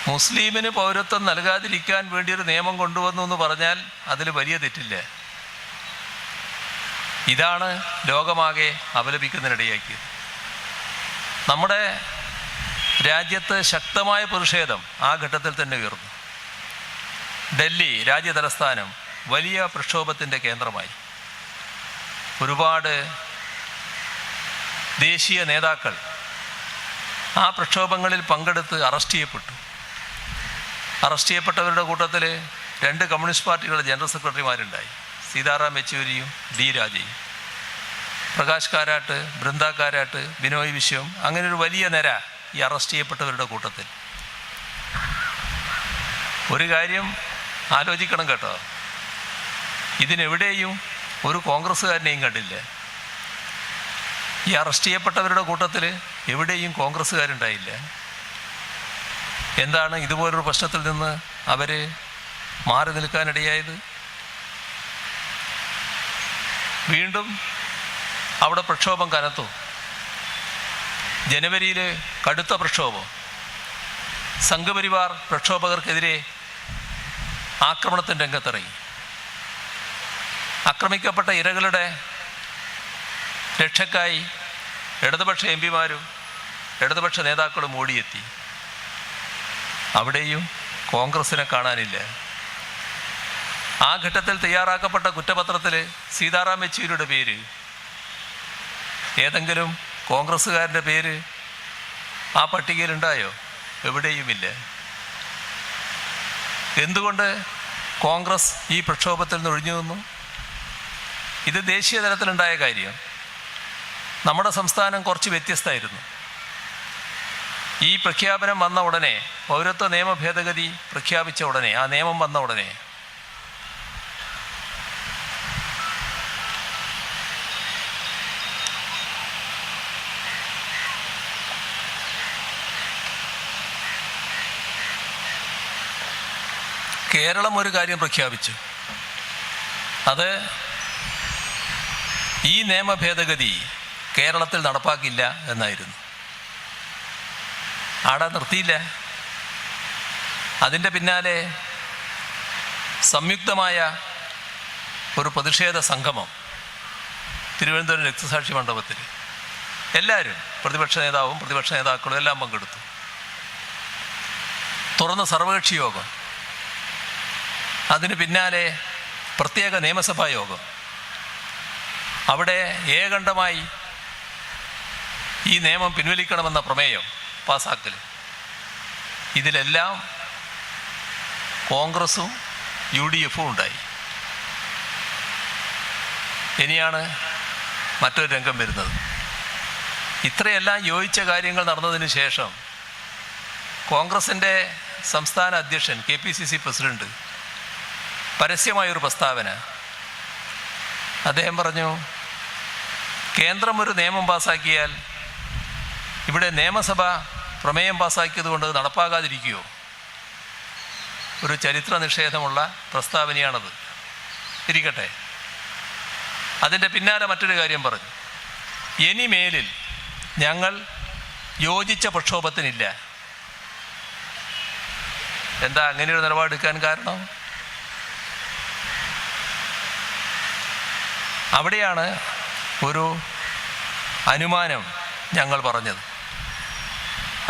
S1: മുസ്ലിമിന് പൗരത്വം നൽകാതിരിക്കാൻ വേണ്ടിയൊരു നിയമം കൊണ്ടുവന്നു എന്ന് പറഞ്ഞാൽ അതിൽ വലിയ തെറ്റില്ല. ഇതാണ് ലോകമാകെ അപലപിക്കുന്നതിനിടയാക്കിയത്. നമ്മുടെ രാജ്യത്ത് ശക്തമായ പ്രതിഷേധം ആ ഘട്ടത്തിൽ തന്നെ ഉയർന്നു. ഡൽഹി രാജ്യതലസ്ഥാനം വലിയ പ്രക്ഷോഭത്തിൻ്റെ കേന്ദ്രമായി. ഒരുപാട് ദേശീയ നേതാക്കൾ ആ പ്രക്ഷോഭങ്ങളിൽ പങ്കെടുത്ത് അറസ്റ്റ് ചെയ്യപ്പെട്ടു. അറസ്റ്റ് ചെയ്യപ്പെട്ടവരുടെ കൂട്ടത്തിൽ 2 കമ്മ്യൂണിസ്റ്റ് പാർട്ടികളുടെ ജനറൽ സെക്രട്ടറിമാരുണ്ടായി, സീതാറാം യെച്ചൂരിയും D രാജയും. പ്രകാശ് കാരാട്ട്, ബൃന്ദ കാരാട്ട്, ബിനോയ് വിശ്വം, അങ്ങനെ ഒരു വലിയ നിര ഈ അറസ്റ്റ് ചെയ്യപ്പെട്ടവരുടെ കൂട്ടത്തിൽ. ഒരു കാര്യം ആലോചിക്കണം കേട്ടോ, ഇതിനെവിടെയും ഒരു കോൺഗ്രസ്സുകാരനെയും കണ്ടില്ല. ഈ അറസ്റ്റ് ചെയ്യപ്പെട്ടവരുടെ കൂട്ടത്തിൽ എവിടെയും കോൺഗ്രസ്സുകാരുണ്ടായില്ല. എന്താണ് ഇതുപോലൊരു പ്രശ്നത്തിൽ നിന്ന് അവർ മാറി നിൽക്കാനിടയായത്? വീണ്ടും അവിടെ പ്രക്ഷോഭം കനത്തു. ജനുവരിയിൽ കടുത്ത പ്രക്ഷോഭം. സംഘപരിവാർ പ്രക്ഷോഭകർക്കെതിരെ ആക്രമണത്തിൻ്റെ രംഗത്തിറങ്ങി. ആക്രമിക്കപ്പെട്ട ഇരകളുടെ രക്ഷയ്ക്കായി ഇടതുപക്ഷ എംപിമാരും ഇടതുപക്ഷ നേതാക്കളും ഓടിയെത്തി. അവിടെയും കോൺഗ്രസിനെ കാണാനില്ല. ആ ഘട്ടത്തിൽ തയ്യാറാക്കപ്പെട്ട കുറ്റപത്രത്തിൽ സീതാറാം യെച്ചൂരിയുടെ പേര്, ഏതെങ്കിലും കോൺഗ്രസ്സുകാരൻ്റെ പേര് ആ പട്ടികയിലുണ്ടായോ? എവിടെയുമില്ല. എന്തുകൊണ്ട് കോൺഗ്രസ് ഈ പ്രക്ഷോഭത്തിൽ നിന്ന് ഒഴിഞ്ഞു നിന്നു? ഇത് ദേശീയ തലത്തിലുണ്ടായ കാര്യം. നമ്മുടെ സംസ്ഥാനം കുറച്ച് വ്യത്യസ്തമായിരുന്നു. ഈ പ്രഖ്യാപനം വന്ന ഉടനെ, പൗരത്വ നിയമ ഭേദഗതി പ്രഖ്യാപിച്ച ഉടനെ, ആ നിയമം വന്ന ഉടനെ കേരളം ഒരു കാര്യം പ്രഖ്യാപിച്ചു. അത് ഈ നിയമ ഭേദഗതി കേരളത്തിൽ നടപ്പാക്കില്ല എന്നായിരുന്നു. ആടെ നിർത്തിയില്ല. അതിൻ്റെ പിന്നാലെ സംയുക്തമായ ഒരു പ്രതിഷേധ സംഗമം തിരുവനന്തപുരം രക്തസാക്ഷി മണ്ഡപത്തിൽ എല്ലാവരും, പ്രതിപക്ഷ നേതാവും പ്രതിപക്ഷ നേതാക്കളും എല്ലാം പങ്കെടുത്തു. തുറന്ന സർവകക്ഷി യോഗം, അതിന് പിന്നാലെ പ്രത്യേക നിയമസഭാ യോഗം, അവിടെ ഏകണ്ഠമായി ഈ നിയമം പിൻവലിക്കണമെന്ന പ്രമേയം പാസാക്കൽ. ഇതിലെല്ലാം കോൺഗ്രസും UDF ഉണ്ടായി. ഇനിയാണ് മറ്റൊരു രംഗം വരുന്നത്. ഇത്രയെല്ലാം യോജിച്ച കാര്യങ്ങൾ നടന്നതിന് ശേഷം കോൺഗ്രസിൻ്റെ സംസ്ഥാന അധ്യക്ഷൻ KPCC പ്രസിഡന്റ് പരസ്യമായൊരു പ്രസ്താവന. അദ്ദേഹം പറഞ്ഞു, കേന്ദ്രം ഒരു നിയമം പാസാക്കിയാൽ ഇവിടെ നിയമസഭ പ്രമേയം പാസാക്കിയത് കൊണ്ട് നടപ്പാകാതിരിക്കുമോ? ഒരു ചരിത്ര നിഷേധമുള്ള പ്രസ്താവനയാണത്. ഇരിക്കട്ടെ. അതിൻ്റെ പിന്നാലെ മറ്റൊരു കാര്യം പറഞ്ഞു, ഇനിമേലിൽ ഞങ്ങൾ യോജിച്ച പ്രക്ഷോഭത്തിനില്ല. എന്താ അങ്ങനെയൊരു നിലപാടെടുക്കാൻ കാരണം? അവിടെയാണ് ഒരു അനുമാനം ഞങ്ങൾ പറഞ്ഞത്.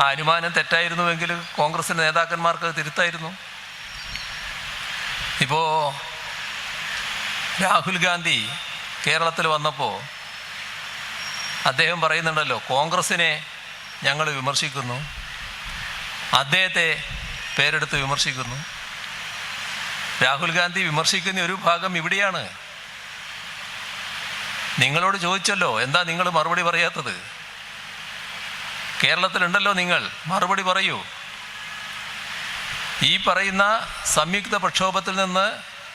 S1: ആ അനുമാനം തെറ്റായിരുന്നുവെങ്കിൽ കോൺഗ്രസിൻ്റെ നേതാക്കന്മാർക്ക് തിരുത്തായിരുന്നു. ഇപ്പോൾ രാഹുൽ ഗാന്ധി കേരളത്തിൽ വന്നപ്പോൾ അദ്ദേഹം പറയുന്നുണ്ടല്ലോ, കോൺഗ്രസിനെ ഞങ്ങൾ വിമർശിക്കുന്നു, അദ്ദേഹത്തെ പേരെടുത്ത് വിമർശിക്കുന്നു. രാഹുൽ ഗാന്ധി വിമർശിക്കുന്ന ഒരു ഭാഗം ഇവിടെയാണ്. നിങ്ങളോട് ചോദിച്ചല്ലോ, എന്താ നിങ്ങൾ മറുപടി പറയാത്തത്? കേരളത്തിലുണ്ടല്ലോ നിങ്ങൾ, മറുപടി പറയൂ. ഈ പറയുന്ന സംയുക്ത പ്രക്ഷോഭത്തിൽ നിന്ന്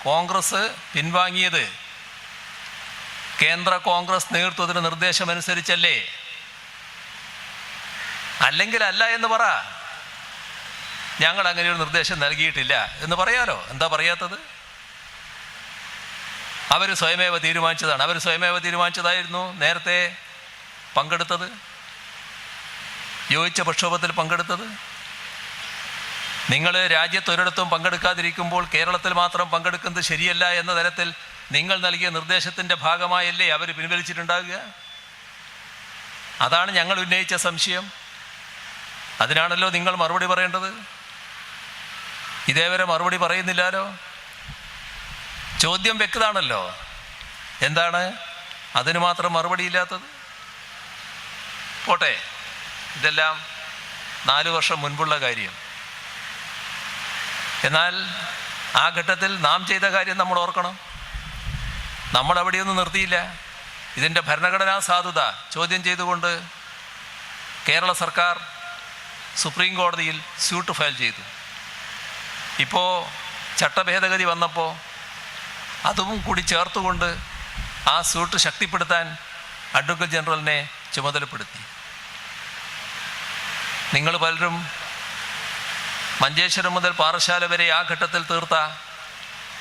S1: കോൺഗ്രസ് പിൻവാങ്ങിയത് കേന്ദ്ര കോൺഗ്രസ് നേതൃത്വത്തിന് നിർദ്ദേശമനുസരിച്ചല്ലേ? അല്ലെങ്കിൽ അല്ല എന്ന് പറ. ഞങ്ങൾ അങ്ങനെ ഒരു നിർദ്ദേശം നൽകിയിട്ടില്ല എന്ന് പറയാലോ. എന്താ പറയാത്തത്? അവർ സ്വയമേവ തീരുമാനിച്ചതാണ്. അവർ സ്വയമേവ തീരുമാനിച്ചതായിരുന്നു നേരത്തെ പങ്കെടുത്തത്, യോജിച്ച പ്രക്ഷോഭത്തിൽ പങ്കെടുത്തത്. നിങ്ങൾ രാജ്യത്തൊരിടത്തും പങ്കെടുക്കാതിരിക്കുമ്പോൾ കേരളത്തിൽ മാത്രം പങ്കെടുക്കുന്നത് ശരിയല്ല എന്ന തരത്തിൽ നിങ്ങൾ നൽകിയ നിർദ്ദേശത്തിൻ്റെ ഭാഗമായല്ലേ അവർ പിൻവലിച്ചിട്ടുണ്ടാകുക? അതാണ് ഞങ്ങൾ ഉന്നയിച്ച സംശയം. അതിനാണല്ലോ നിങ്ങൾ മറുപടി പറയേണ്ടത്. ഇതേവരെ മറുപടി പറയുന്നില്ലല്ലോ. ചോദ്യം വ്യക്തമാണല്ലോ. എന്താണ് അതിന് മാത്രം മറുപടിയില്ലാത്തത്? പോട്ടെ, ഇതെല്ലാം 4 വർഷം മുൻപുള്ള കാര്യം. എന്നാൽ ആ ഘട്ടത്തിൽ നാം ചെയ്ത കാര്യം നമ്മൾ ഓർക്കണം. നമ്മൾ അവിടെയൊന്നും നിർത്തിയില്ല. ഇതിൻ്റെ ഭരണഘടനാ സാധുത ചോദ്യം ചെയ്തുകൊണ്ട് കേരള സർക്കാർ സുപ്രീം കോടതിയിൽ സ്യൂട്ട് ഫയൽ ചെയ്തു. ഇപ്പോൾ ചട്ടഭേദഗതി വന്നപ്പോൾ അതും കൂടി ചേർത്തുകൊണ്ട് ആ സ്യൂട്ട് ശക്തിപ്പെടുത്താൻ അഡ്വക്കേറ്റ് ജനറലിനെ ചുമതലപ്പെടുത്തി. നിങ്ങൾ പലരും മഞ്ചേശ്വരം മുതൽ പാറശാല വരെ ആ ഘട്ടത്തിൽ തീർത്ത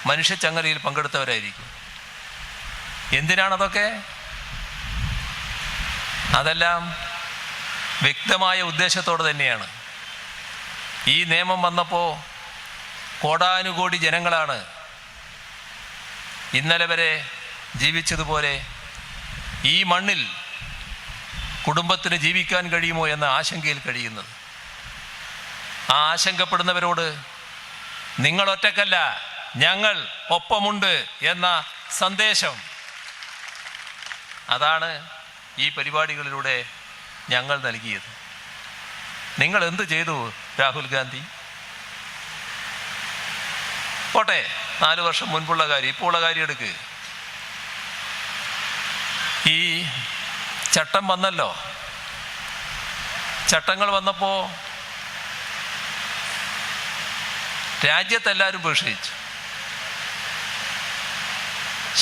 S1: മനുഷ്യച്ചങ്ങലയിൽ പങ്കെടുത്തവരായിരിക്കും. എന്തിനാണതൊക്കെ? അതെല്ലാം വ്യക്തമായ ഉദ്ദേശത്തോടെ തന്നെയാണ്. ഈ നിയമം വന്നപ്പോൾ കോടാനുകോടി ജനങ്ങളാണ് ഇന്നലെ വരെ ജീവിച്ചതുപോലെ ഈ മണ്ണിൽ കുടുംബത്തിന് ജീവിക്കാൻ കഴിയുമോ എന്ന ആശങ്കയിൽ കഴിയുന്നത്. ആ ആശങ്കപ്പെടുന്നവരോട് നിങ്ങൾ ഒറ്റക്കല്ല, ഞങ്ങൾ ഒപ്പമുണ്ട് എന്ന സന്ദേശം, അതാണ് ഈ പരിപാടികളിലൂടെ ഞങ്ങൾ നൽകിയത്. നിങ്ങൾ എന്ത് ചെയ്തു രാഹുൽ ഗാന്ധി? പോട്ടെ, 4 വർഷം മുൻപുള്ള കാര്യം, ഇപ്പോൾ ഉള്ള കാര്യം എടുക്ക്. ഈ ചട്ടം വന്നല്ലോ. ചട്ടങ്ങൾ വന്നപ്പോൾ രാജ്യത്തെല്ലാവരും ബഹിഷ്കരിച്ചു.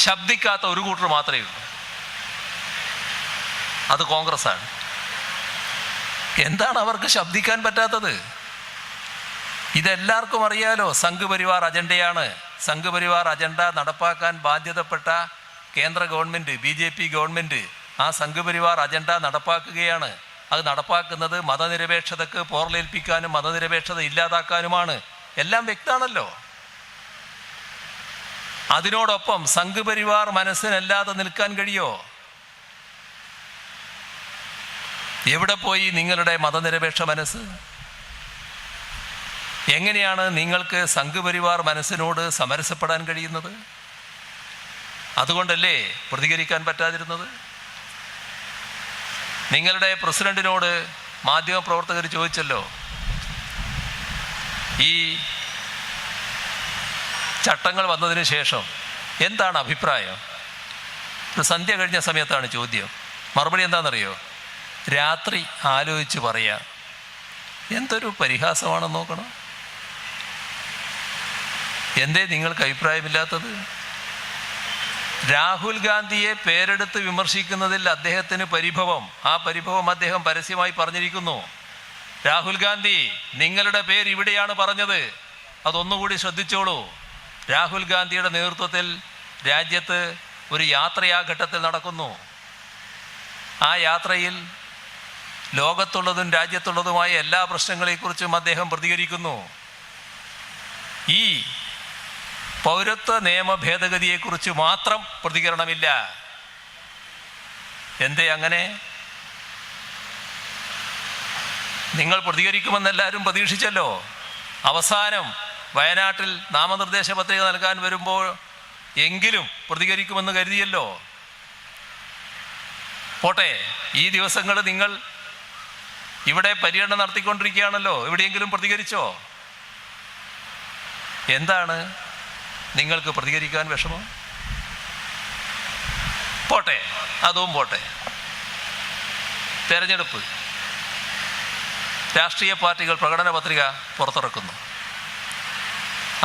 S1: ശബ്ദിക്കാത്ത ഒരു കൂട്ടർ മാത്രമേ ഉള്ളൂ, അത് കോൺഗ്രസ്സാണ്. എന്താണ് അവർക്ക് ശബ്ദിക്കാൻ പറ്റാത്തത്? ഇതെല്ലാവർക്കും അറിയാലോ. സംഘ് പരിവാർ അജണ്ടയാണ്. സംഘ് പരിവാർ അജണ്ട നടപ്പാക്കാൻ ബാധ്യതപ്പെട്ട കേന്ദ്ര ഗവൺമെൻറ്, BJP ഗവൺമെൻറ് ആ സംഘ് പരിവാർ അജണ്ട നടപ്പാക്കുകയാണ്. അത് നടപ്പാക്കുന്നത് മതനിരപേക്ഷതക്ക് പോർലേൽപ്പിക്കാനും മതനിരപേക്ഷത ഇല്ലാതാക്കാനുമാണ്. എല്ലാം വ്യക്തമാണല്ലോ. അതിനോടൊപ്പം സംഘ് പരിവാർ മനസ്സിനല്ലാതെ നിൽക്കാൻ കഴിയോ? എവിടെ പോയി നിങ്ങളുടെ മതനിരപേക്ഷ മനസ്സ്? എങ്ങനെയാണ് നിങ്ങൾക്ക് സംഘ് പരിവാർ മനസ്സിനോട് സമരസപ്പെടാൻ കഴിയുന്നത്? അതുകൊണ്ടല്ലേ പ്രതികരിക്കാൻ പറ്റാതിരുന്നത്? നിങ്ങളുടെ പ്രസിഡന്റിനോട് മാധ്യമപ്രവർത്തകർ ചോദിച്ചല്ലോ, ഈ ചട്ടങ്ങൾ വന്നതിന് ശേഷം എന്താണ് അഭിപ്രായം? സന്ധ്യ കഴിഞ്ഞ സമയത്താണ് ചോദ്യം. മറുപടി എന്താണെന്നറിയോ? രാത്രി ആലോചിച്ച് പറയാം. എന്തൊരു പരിഹാസമാണെന്ന് നോക്കണം. എന്തേ നിങ്ങൾക്ക് അഭിപ്രായമില്ലാത്തത്? രാഹുൽ ഗാന്ധിയെ പേരെടുത്ത് വിമർശിക്കുന്നതിൽ അദ്ദേഹത്തിന് പരിഭവം. ആ പരിഭവം അദ്ദേഹം പരസ്യമായി പറഞ്ഞിരിക്കുന്നു. രാഹുൽ ഗാന്ധി, നിങ്ങളുടെ പേര് ഇവിടെയാണ് പറഞ്ഞത്, അതൊന്നുകൂടി ശ്രദ്ധിച്ചോളൂ. രാഹുൽ ഗാന്ധിയുടെ നേതൃത്വത്തിൽ രാജ്യത്ത് ഒരു യാത്രയാ ഘട്ടത്തിൽ നടക്കുന്നു. ആ യാത്രയിൽ ലോകത്തുള്ളതും രാജ്യത്തുള്ളതുമായ എല്ലാ പ്രശ്നങ്ങളെക്കുറിച്ചും അദ്ദേഹം പ്രതികരിക്കുന്നു. ഈ പൗരത്വ നിയമ ഭേദഗതിയെക്കുറിച്ച് മാത്രം പ്രതികരണമില്ല. എന്തേ അങ്ങനെ? നിങ്ങൾ പ്രതികരിക്കുമെന്നെല്ലാവരും പ്രതീക്ഷിച്ചല്ലോ. അവസാനം വയനാട്ടിൽ നാമനിർദ്ദേശ പത്രിക നൽകാൻ വരുമ്പോൾ എങ്കിലും പ്രതികരിക്കുമെന്ന് കരുതിയല്ലോ. പോട്ടെ, ഈ ദിവസങ്ങൾ നിങ്ങൾ ഇവിടെ പര്യടനം നടത്തിക്കൊണ്ടിരിക്കുകയാണല്ലോ. എവിടെയെങ്കിലും പ്രതികരിച്ചോ? എന്താണ് നിങ്ങൾക്ക് പ്രതികരിക്കാൻ വിഷമം? പോട്ടെ, അതും പോട്ടെ. തെരഞ്ഞെടുപ്പ്, രാഷ്ട്രീയ പാർട്ടികൾ പ്രകടന പത്രിക പുറത്തിറക്കുന്നു.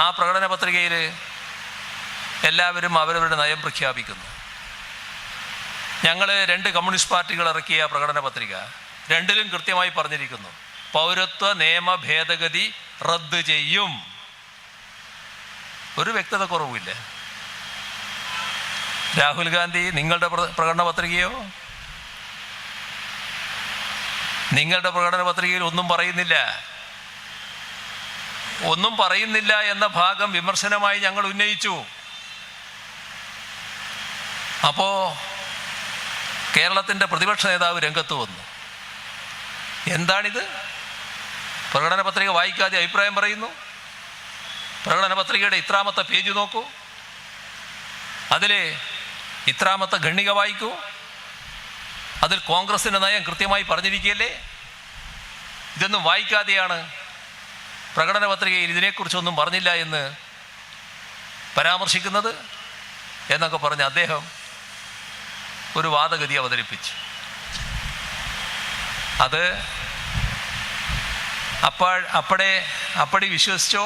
S1: ആ പ്രകടന പത്രികയിൽ എല്ലാവരും അവരവരുടെ നയം പ്രഖ്യാപിക്കുന്നു. ഞങ്ങൾ 2 കമ്മ്യൂണിസ്റ്റ് പാർട്ടികൾ ഇറക്കിയ പ്രകടന പത്രിക, 2ലും കൃത്യമായി പറഞ്ഞിരിക്കുന്നു, പൗരത്വ നിയമ ഭേദഗതി റദ്ദ് ചെയ്യും. ഒരു വ്യക്തത കുറവുമില്ല. രാഹുൽ ഗാന്ധി, നിങ്ങളുടെ പ്രകടന പത്രികയോ? നിങ്ങളുടെ പ്രകടന പത്രികയിൽ ഒന്നും പറയുന്നില്ല. ഒന്നും പറയുന്നില്ല എന്ന ഭാഗം വിമർശനമായി ഞങ്ങൾ ഉന്നയിച്ചു. അപ്പോൾ കേരളത്തിൻ്റെ പ്രതിപക്ഷ നേതാവ് രംഗത്ത് വന്നു. എന്താണിത്? പ്രകടന പത്രിക വായിക്കാതെ അഭിപ്രായം പറയുന്നു. പ്രകടന പത്രികയുടെ ഇത്രാമത്തെ പേജ് നോക്കൂ, അതിൽ ഇത്രാമത്തെ ഖണ്ഡിക വായിക്കൂ. അതിൽ കോൺഗ്രസിൻ്റെ നയം കൃത്യമായി പറഞ്ഞിരിക്കുകയല്ലേ? ഇതൊന്നും വായിക്കാതെയാണ് പ്രകടന പത്രികയിൽ ഇതിനെക്കുറിച്ചൊന്നും പറഞ്ഞില്ല എന്ന് പരാമർശിക്കുന്നത് എന്നൊക്കെ പറഞ്ഞ് അദ്ദേഹം ഒരു വാദഗതി അവതരിപ്പിച്ചു. അത് അപ്പടി വിശ്വസിച്ചോ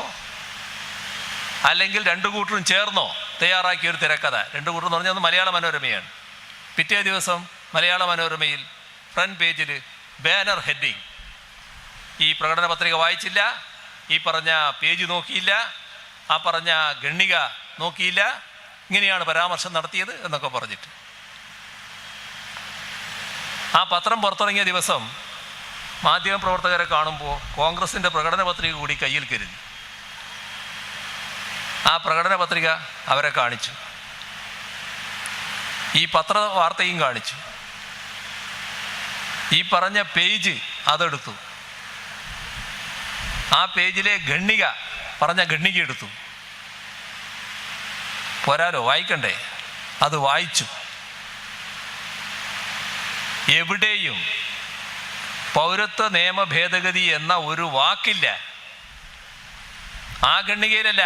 S1: അല്ലെങ്കിൽ 2 കൂട്ടരും ചേർന്നോ തയ്യാറാക്കിയൊരു തിരക്കഥ. രണ്ടു കൂട്ടർ എന്ന് പറഞ്ഞാൽ ഒന്ന് മലയാള മനോരമയാണ്. പിറ്റേ ദിവസം മലയാള മനോരമയിൽ ഫ്രണ്ട് പേജിൽ ബാനർ ഹെഡിങ്, ഈ പ്രകടന പത്രിക വായിച്ചില്ല, ഈ പറഞ്ഞ പേജ് നോക്കിയില്ല, ആ പറഞ്ഞ ഗണ്ണിക നോക്കിയില്ല, ഇങ്ങനെയാണ് പരാമർശം നടത്തിയത് എന്നൊക്കെ പറഞ്ഞിട്ട്. ആ പത്രം പുറത്തിറങ്ങിയ ദിവസം മാധ്യമപ്രവർത്തകരെ കാണുമ്പോൾ കോൺഗ്രസിൻ്റെ പ്രകടന പത്രിക കൂടി കയ്യിൽ കരുതി. ആ പ്രകടന പത്രിക അവരെ കാണിച്ചു, ഈ പത്ര വാർത്തയും കാണിച്ചു, ഈ പറഞ്ഞ പേജ് അതെടുത്തു, ആ പേജിലെ ഗണ്ണിക പറഞ്ഞ ഗണ്ണിക എടുത്തു. പോരാലോ, വായിക്കണ്ടേ? അത് വായിച്ചു. എവിടെയും പൗരത്വ നിയമ ഭേദഗതി എന്ന ഒരു വാക്കില്ല. ആ ഗണ്ണികയിലല്ല,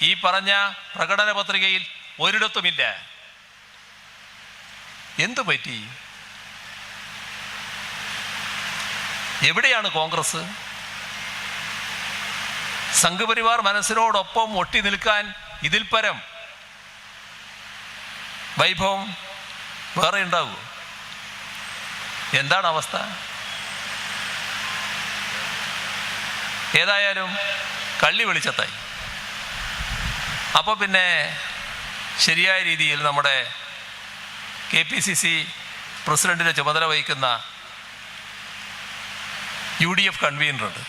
S1: ഈ പറഞ്ഞ പ്രകടന പത്രികയിൽ ഒരിടത്തുമില്ല. എന്തു പറ്റി? എവിടെയാണ് കോൺഗ്രസ്? സംഘപരിവാർ മനസ്സിനോടൊപ്പം ഒട്ടി നിൽക്കാൻ ഇതിൽ പരം വൈഭവം വേറെ ഉണ്ടാവൂ? എന്താണ് അവസ്ഥ? ഏതായാലും കള്ളി വെളിച്ചത്തായി. അപ്പോൾ പിന്നെ ശരിയായ രീതിയിൽ നമ്മുടെ KPCC പ്രസിഡന്റിൻ്റെ ചുമതല വഹിക്കുന്ന UDF കൺവീനറുണ്ട്.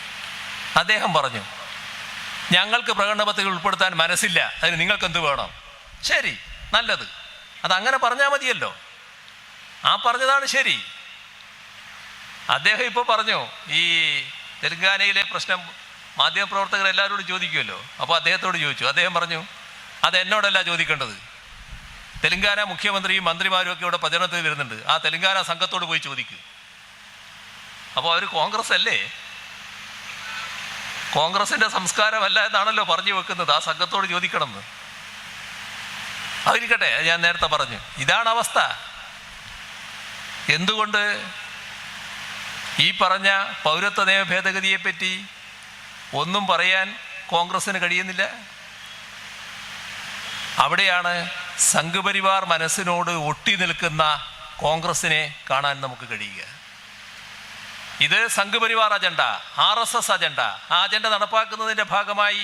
S1: അദ്ദേഹം പറഞ്ഞു, ഞങ്ങൾക്ക് പ്രകടന പത്രിക ഉൾപ്പെടുത്താൻ മനസ്സില്ല, അതിന് നിങ്ങൾക്ക് എന്ത് വേണം? ശരി, നല്ലത്, അതങ്ങനെ പറഞ്ഞാൽ മതിയല്ലോ. ആ പറഞ്ഞതാണ് ശരി. അദ്ദേഹം ഇപ്പോൾ പറഞ്ഞു, ഈ തെലങ്കാനയിലെ പ്രശ്നം മാധ്യമപ്രവർത്തകർ എല്ലാവരോടും ചോദിക്കുമല്ലോ. അപ്പോൾ അദ്ദേഹത്തോട് ചോദിച്ചു. അദ്ദേഹം പറഞ്ഞു, അത് എന്നോടല്ല ചോദിക്കേണ്ടത്, തെലങ്കാന മുഖ്യമന്ത്രിയും മന്ത്രിമാരും ഒക്കെ ഇവിടെ പ്രചരണത്തിൽ വരുന്നുണ്ട്, ആ തെലങ്കാന സംഘത്തോട് പോയി ചോദിക്കും. അപ്പോൾ അവർ കോൺഗ്രസ് അല്ലേ? കോൺഗ്രസിൻ്റെ സംസ്കാരമല്ല എന്നാണല്ലോ പറഞ്ഞു വെക്കുന്നത്. ആ സംഘത്തോട് ചോദിക്കണമെന്ന്. അതിരിക്കട്ടെ, ഞാൻ നേരത്തെ പറഞ്ഞു, ഇതാണ് അവസ്ഥ. എന്തുകൊണ്ട് ഈ പറഞ്ഞ പൗരത്വ നിയമ ഭേദഗതിയെപ്പറ്റി ഒന്നും പറയാൻ കോൺഗ്രസിന് കഴിയുന്നില്ല? അവിടെയാണ് സംഘപരിവാർ മനസ്സിനോട് ഒട്ടി നിൽക്കുന്ന കോൺഗ്രസിനെ കാണാൻ നമുക്ക് കഴിയുക. ഇത് സംഘപരിവാർ അജണ്ട, RSS അജണ്ട. ആ അജണ്ട നടപ്പാക്കുന്നതിൻ്റെ ഭാഗമായി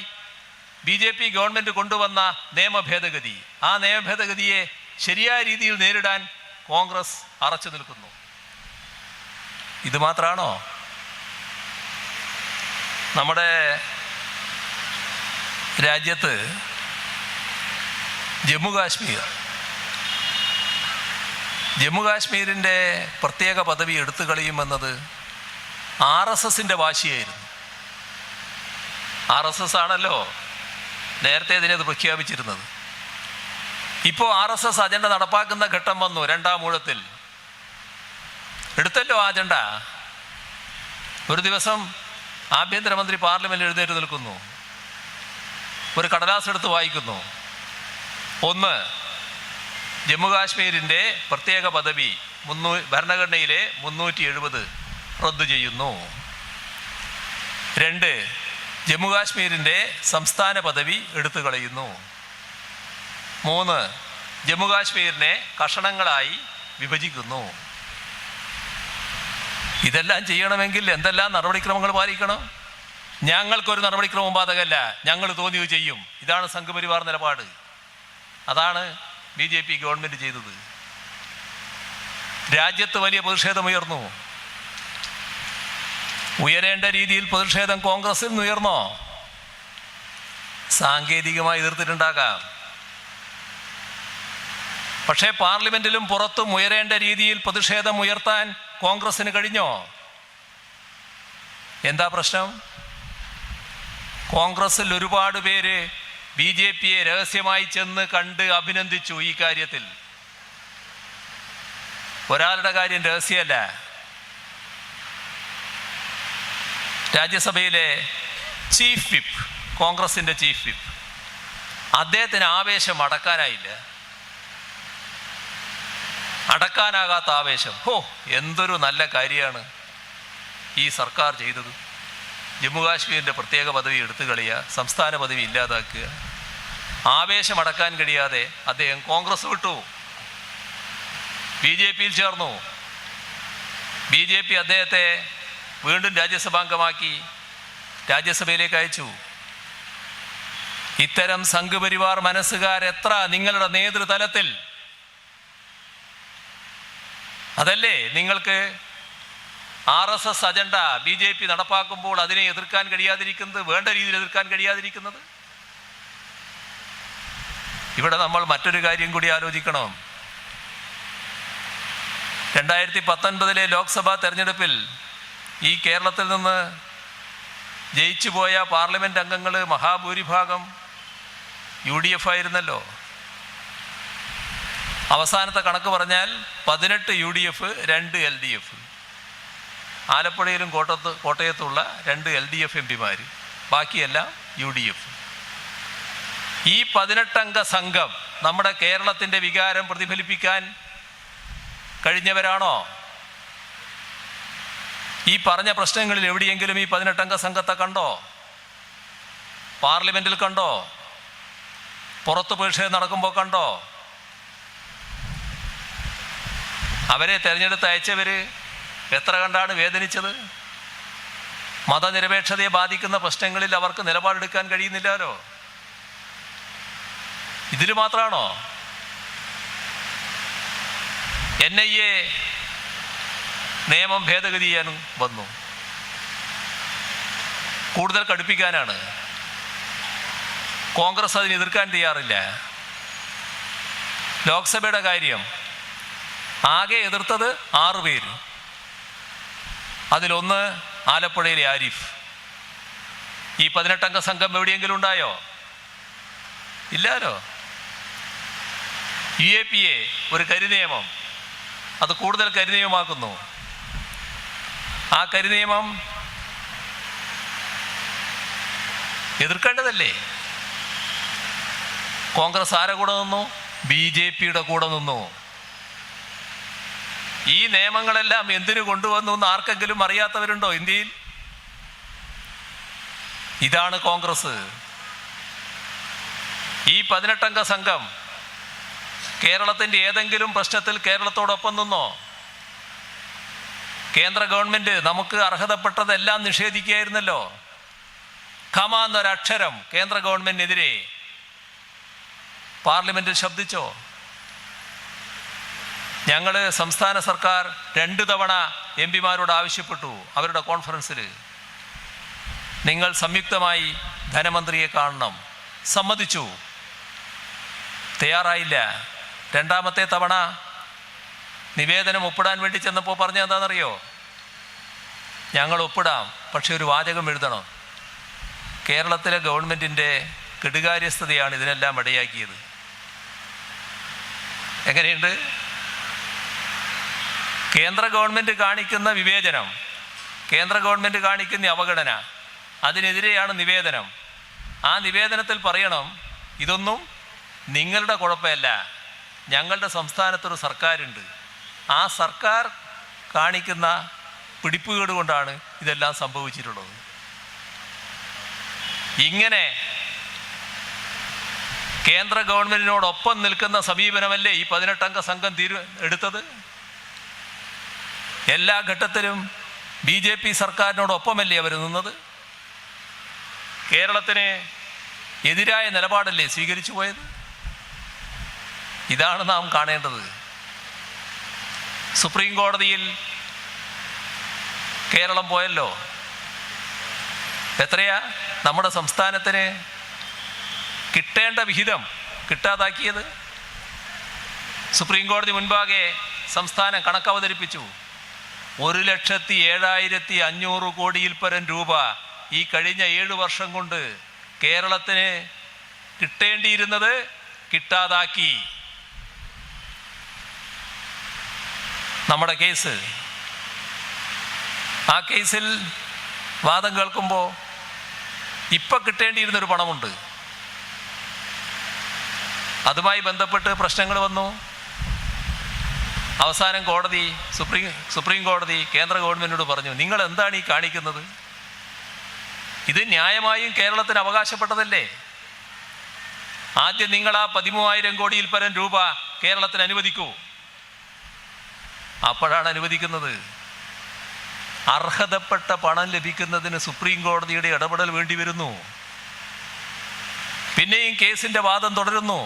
S1: BJP ഗവൺമെൻറ് കൊണ്ടുവന്ന നിയമ ഭേദഗതി, ആ നിയമ ഭേദഗതിയെ ശരിയായ രീതിയിൽ നേരിടാൻ കോൺഗ്രസ് അറച്ചു നിൽക്കുന്നു. ഇത് മാത്രമാണോ? നമ്മുടെ രാജ്യത്ത് ജമ്മു കാശ്മീരിൻ്റെ പ്രത്യേക പദവി എടുത്തു കളയുമെന്നത് RSSൻ്റെ വാശിയായിരുന്നു. RSS ആണല്ലോ നേരത്തെ ഇതിനത് പ്രഖ്യാപിച്ചിരുന്നത്. ഇപ്പോൾ RSS അജണ്ട നടപ്പാക്കുന്ന ഘട്ടം വന്നു. രണ്ടാം ഊഴത്തിൽ എടുത്തല്ലോ ആ അജണ്ട. ഒരു ദിവസം ആഭ്യന്തരമന്ത്രി പാർലമെന്റിൽ എഴുന്നേറ്റ് നിൽക്കുന്നു, ഒരു കടലാസ് എടുത്ത് വായിക്കുന്നു. ഒന്ന്, ജമ്മു കാശ്മീരിൻ്റെ പ്രത്യേക പദവി ഭരണഘടനയിലെ 370 റദ്ദു ചെയ്യുന്നു. 2, ജമ്മു കാശ്മീരിൻ്റെ സംസ്ഥാന പദവി എടുത്തു കളയുന്നു. 3, ജമ്മു കാശ്മീരിനെ കഷണങ്ങളായി വിഭജിക്കുന്നു. ഇതെല്ലാം ചെയ്യണമെങ്കിൽ എന്തെല്ലാം നടപടിക്രമങ്ങൾ പാലിക്കണം? ഞങ്ങൾക്കൊരു നടപടിക്രമം ബാധകമല്ല, ഞങ്ങൾ തോന്നിയത് ചെയ്യും. ഇതാണ് സംഘപരിവാർ നിലപാട്. അതാണ് BJP ഗവൺമെൻറ് ചെയ്തത്. രാജ്യത്ത് വലിയ പ്രതിഷേധമുയർന്നു. ഉയരേണ്ട രീതിയിൽ പ്രതിഷേധം കോൺഗ്രസിൽ നിന്ന് ഉയർന്നോ? സാങ്കേതികമായി എതിർത്തിട്ടുണ്ടാകാം. പക്ഷേ പാർലമെന്റിലും പുറത്തും ഉയരേണ്ട രീതിയിൽ പ്രതിഷേധം ഉയർത്താൻ കോൺഗ്രസിന് കഴിഞ്ഞോ? എന്താ പ്രശ്നം? കോൺഗ്രസിൽ ഒരുപാട് പേര് BJPയെ രഹസ്യമായി ചെന്ന് കണ്ട് അഭിനന്ദിച്ചു. ഈ കാര്യത്തിൽ ഒരാളുടെ കാര്യം രഹസ്യമല്ല. രാജ്യസഭയിലെ ചീഫ് വിപ്പ്, കോൺഗ്രസിൻ്റെ ചീഫ് വിപ്പ്, അദ്ദേഹത്തിന് ആവേശം അടക്കാനായില്ല. അടക്കാനാകാത്ത ആവേശം. എന്തൊരു നല്ല കാര്യമാണ് ഈ സർക്കാർ ചെയ്തത്. ജമ്മു കാശ്മീരിൻ്റെ പ്രത്യേക പദവി എടുത്തു കളയുക, സംസ്ഥാന പദവി ഇല്ലാതാക്കുക. ആവേശമടക്കാൻ കഴിയാതെ അദ്ദേഹം കോൺഗ്രസ് വിട്ടു, BJP ചേർന്നു. BJP അദ്ദേഹത്തെ വീണ്ടും രാജ്യസഭാംഗമാക്കി രാജ്യസഭയിലേക്ക് അയച്ചു. ഇത്തരം സംഘപരിവാർ മനസ്സുകാരെത്ര നിങ്ങളുടെ നേതൃതലത്തിൽ? അതല്ലേ നിങ്ങൾക്ക് RSS അജണ്ട BJP നടപ്പാക്കുമ്പോൾ അതിനെ എതിർക്കാൻ കഴിയാതിരിക്കുന്നത്, വേണ്ട രീതിയിൽ എതിർക്കാൻ കഴിയാതിരിക്കുന്നത്? ഇവിടെ നമ്മൾ മറ്റൊരു കാര്യം കൂടി ആലോചിക്കണം. 2019 ലോക്സഭാ തെരഞ്ഞെടുപ്പിൽ ഈ കേരളത്തിൽ നിന്ന് ജയിച്ചുപോയ പാർലമെന്റ് അംഗങ്ങൾ മഹാഭൂരിഭാഗം UDF ആയിരുന്നല്ലോ. അവസാനത്തെ കണക്ക് പറഞ്ഞാൽ 18 UDF, 2 LDF. ആലപ്പുഴയിലും കോട്ടയത്തുള്ള 2 LDF MP-മാർ, ബാക്കിയെല്ലാം UDF. ഈ 18 അംഗ സംഘം നമ്മുടെ കേരളത്തിൻ്റെ വികാരം പ്രതിഫലിപ്പിക്കാൻ കഴിഞ്ഞവരാണോ? ഈ പറഞ്ഞ പ്രശ്നങ്ങളിൽ എവിടെയെങ്കിലും ഈ 18 അംഗ സംഘത്തെ കണ്ടോ? പാർലമെന്റിൽ കണ്ടോ? പുറത്ത് പ്രതിഷേധം നടക്കുമ്പോൾ കണ്ടോ? അവരെ തെരഞ്ഞെടുത്ത് അയച്ചവർ എത്ര കണ്ടാണ് വേദനിച്ചത്? മതനിരപേക്ഷതയെ ബാധിക്കുന്ന പ്രശ്നങ്ങളിൽ അവർക്ക് നിലപാടെടുക്കാൻ കഴിയുന്നില്ലല്ലോ. ഇതിൽ മാത്രമാണോ? NIA നിയമം ഭേദഗതി ചെയ്യാനും വന്നു. കൂടുതൽ കടുപ്പിക്കാനാണ്. കോൺഗ്രസ് അതിന് എതിർക്കാൻ തയ്യാറില്ല. ലോക്സഭയുടെ കാര്യം ആകെ എതിർത്തത് 6 പേര്. അതിലൊന്ന് ആലപ്പുഴയിലെ ആരിഫ്. ഈ 18 അംഗ സംഘം എവിടെയെങ്കിലും ഉണ്ടായോ? ഇല്ലാലോ. UAPA ഒരു കരിനിയമം, അത് കൂടുതൽ കരിനിയമമാക്കുന്നു. ആ കരിനിയമം എതിർക്കേണ്ടതല്ലേ? കോൺഗ്രസ് ആരെ കൂടെ നിന്നു? BJPയുടെ കൂടെ നിന്നു. ഈ നിയമങ്ങളെല്ലാം എന്തിനു കൊണ്ടുവന്നു എന്ന് ആർക്കെങ്കിലും അറിയാത്തവരുണ്ടോ ഇന്ത്യയിൽ? ഇതാണ് കോൺഗ്രസ്. ഈ 18 അംഗ സംഘം കേരളത്തിൻ്റെ ഏതെങ്കിലും പ്രശ്നത്തിൽ കേരളത്തോടൊപ്പം നിന്നോ? കേന്ദ്ര ഗവൺമെന്റ് നമുക്ക് അർഹതപ്പെട്ടതെല്ലാം നിഷേധിക്കുകയായിരുന്നല്ലോ. ഖമ എന്നൊരക്ഷരം കേന്ദ്ര ഗവൺമെന്റിനെതിരെ പാർലമെന്റിൽ ശബ്ദിച്ചോ? ഞങ്ങൾ സംസ്ഥാന സർക്കാർ 2 തവണ MP-മാരോട് ആവശ്യപ്പെട്ടു അവരുടെ കോൺഫറൻസിൽ, നിങ്ങൾ സംയുക്തമായി ധനമന്ത്രിയെ കാണണം. സമ്മതിച്ചു. തയ്യാറായില്ല. 2ാമത്തെ തവണ നിവേദനം ഒപ്പിടാൻ വേണ്ടി ചെന്നപ്പോൾ പറഞ്ഞത് എന്താണെന്നറിയോ? ഞങ്ങൾ ഒപ്പിടാം, പക്ഷെ ഒരു വാചകം എഴുതണം. കേരളത്തിലെ ഗവൺമെൻറ്റിൻ്റെ കെടുകാര്യസ്ഥതയാണ് ഇതിനെല്ലാം ഇടയാക്കിയത്. എങ്ങനെയുണ്ട്? കേന്ദ്ര ഗവൺമെൻറ് കാണിക്കുന്ന വിവേചനം, കേന്ദ്ര ഗവൺമെൻറ് കാണിക്കുന്ന അവഗണന, അതിനെതിരെയാണ് നിവേദനം. ആ നിവേദനത്തിൽ പറയണം, ഇതൊന്നും നിങ്ങളുടെ കുഴപ്പമല്ല, ഞങ്ങളുടെ സംസ്ഥാനത്തൊരു സർക്കാരുണ്ട്, ആ സർക്കാർ കാണിക്കുന്ന പിടിപ്പുകേട് കൊണ്ടാണ് ഇതെല്ലാം സംഭവിച്ചിട്ടുള്ളത്. ഇങ്ങനെ കേന്ദ്ര ഗവൺമെന്റിനോടൊപ്പം നിൽക്കുന്ന സമീപനമല്ലേ ഈ 18 അംഗ സംഘം എടുത്തത്? എല്ലാ ഘട്ടത്തിലും BJP സർക്കാരിനോടൊപ്പമല്ലേ അവർ നിന്നത്? കേരളത്തിന് എതിരായ നിലപാടല്ലേ സ്വീകരിച്ചു പോയത്? ഇതാണ് നാം കാണേണ്ടത്. സുപ്രീം കോടതിയിൽ കേരളം പോയല്ലോ. എത്രയാ നമ്മുടെ സംസ്ഥാനത്തിന് കിട്ടേണ്ട വിഹിതം കിട്ടാതാക്കിയത്? സുപ്രീം കോടതി മുൻപാകെ സംസ്ഥാനം കണക്കവതരിപ്പിച്ചു. 1,07,500 കോടിയിൽ പരം രൂപ ഈ കഴിഞ്ഞ 7 വർഷം കൊണ്ട് കേരളത്തിന് കിട്ടേണ്ടിയിരുന്നത് കിട്ടാതാക്കി. നമ്മുടെ കേസ്, ആ കേസിൽ വാദം കേൾക്കുമ്പോൾ ഇപ്പം കിട്ടേണ്ടിയിരുന്നൊരു പണമുണ്ട്. അതുമായി ബന്ധപ്പെട്ട് പ്രശ്നങ്ങൾ വന്നു. അവസാനം കോടതി, സുപ്രീം കോടതി കേന്ദ്ര ഗവൺമെന്റിനോട് പറഞ്ഞു, നിങ്ങൾ എന്താണ് ഈ കാണിക്കുന്നത്? ഇത് ന്യായമായും കേരളത്തിന് അവകാശപ്പെട്ടതല്ലേ? ആദ്യം നിങ്ങൾ ആ 13,000 കോടിയിൽ പരം രൂപ കേരളത്തിന് അനുവദിക്കൂ. അപ്പോഴാണ് അനുവദിക്കുന്നത്. അർഹതപ്പെട്ട പണം ലഭിക്കുന്നതിന് സുപ്രീം കോടതിയുടെ ഇടപെടൽ വേണ്ടി വരുന്നു. പിന്നെയും കേസിന്റെ വാദം തുടരുന്നു.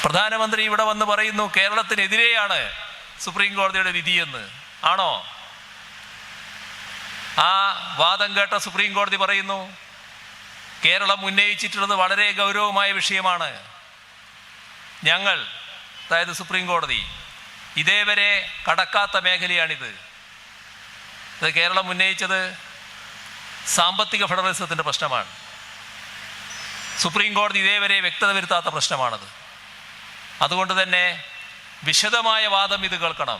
S1: പ്രധാനമന്ത്രി ഇവിടെ വന്ന് പറയുന്നു കേരളത്തിനെതിരെയാണ് സുപ്രീം കോടതിയുടെ വിധിയെന്ന്. ആണോ? ആ വാദം കേട്ട സുപ്രീം കോടതി പറയുന്നു കേരളം ഉന്നയിച്ചിട്ടുള്ളത് വളരെ ഗൗരവമായ വിഷയമാണ്. ഞങ്ങൾ, അതായത് സുപ്രീം കോടതി, ഇതേവരെ കടക്കാത്ത മേഖലയാണിത്. ഇത് കേരളം ഉന്നയിച്ചത് സാമ്പത്തിക ഫെഡറലിസത്തിൻ്റെ പ്രശ്നമാണ്. സുപ്രീം കോടതി ഇതേവരെ വ്യക്തത വരുത്താത്ത പ്രശ്നമാണത്. അതുകൊണ്ട് തന്നെ വിശദമായ വാദം ഇത് കേൾക്കണം.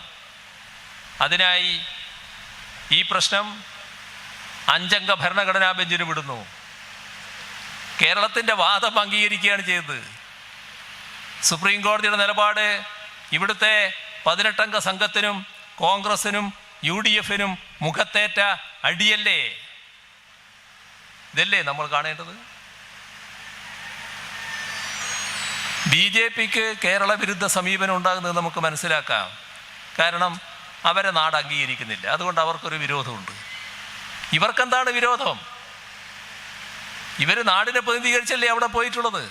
S1: അതിനായി ഈ പ്രശ്നം 5 അംഗ ഭരണഘടനാ ബെഞ്ചിന് വിടുന്നു. കേരളത്തിൻ്റെ വാദം അംഗീകരിക്കുകയാണ് ചെയ്തത്. സുപ്രീം കോടതിയുടെ നിലപാട് ഇവിടുത്തെ 18 അംഗ സംഘത്തിനും കോൺഗ്രസിനും UDF-നും മുഖത്തേറ്റ അടിയല്ലേ? ഇതല്ലേ നമ്മൾ കാണേണ്ടത്? BJPക്ക് കേരള വിരുദ്ധ സമീപനം ഉണ്ടാകുന്നത് നമുക്ക് മനസ്സിലാക്കാം. കാരണം അവരെ നാട് അംഗീകരിക്കുന്നില്ല. അതുകൊണ്ട് അവർക്കൊരു വിരോധമുണ്ട്. ഇവർക്കെന്താണ് വിരോധം? ഇവർ നാടിനെ പ്രതിനിധീകരിച്ചല്ലേ അവിടെ പോയിട്ടുള്ളത്.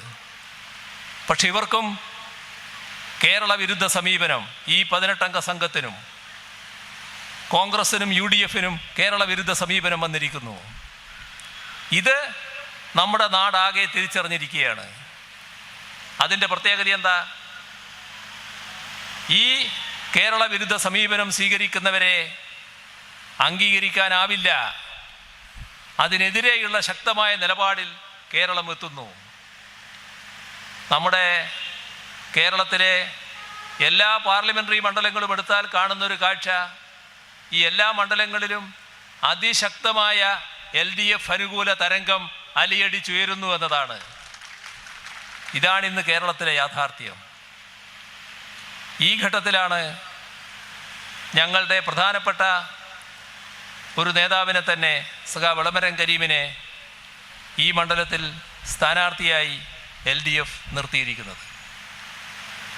S1: പക്ഷെ ഇവർക്കും കേരള വിരുദ്ധ സമീപനം, ഈ 18 അംഗ സംഘത്തിനും കോൺഗ്രസിനും UDF-നും കേരള വിരുദ്ധ സമീപനം വന്നിരിക്കുന്നു. ഇത് നമ്മുടെ നാടാകെ തിരിച്ചറിഞ്ഞിരിക്കുകയാണ്. അതിൻ്റെ പ്രത്യേകത എന്താ? ഈ കേരള വിരുദ്ധ സമീപനം സ്വീകരിക്കുന്നവരെ അംഗീകരിക്കാനാവില്ല. അതിനെതിരെയുള്ള ശക്തമായ നിലപാടിൽ കേരളം എത്തുന്നു. നമ്മുടെ കേരളത്തിലെ എല്ലാ പാർലമെൻ്ററി മണ്ഡലങ്ങളും എടുത്താൽ കാണുന്നൊരു കാഴ്ച, ഈ എല്ലാ മണ്ഡലങ്ങളിലും അതിശക്തമായ LDF അനുകൂല തരംഗം അലയടിച്ചുയരുന്നു എന്നതാണ്. ഇതാണിന്ന് കേരളത്തിലെ യാഥാർത്ഥ്യം. ഈ ഘട്ടത്തിലാണ് ഞങ്ങളുടെ പ്രധാനപ്പെട്ട ഒരു നേതാവിനെ തന്നെ, സഖാവ് എളമരം കരീമിനെ, ഈ മണ്ഡലത്തിൽ സ്ഥാനാർത്ഥിയായി LDF നിർത്തിയിരിക്കുന്നത്.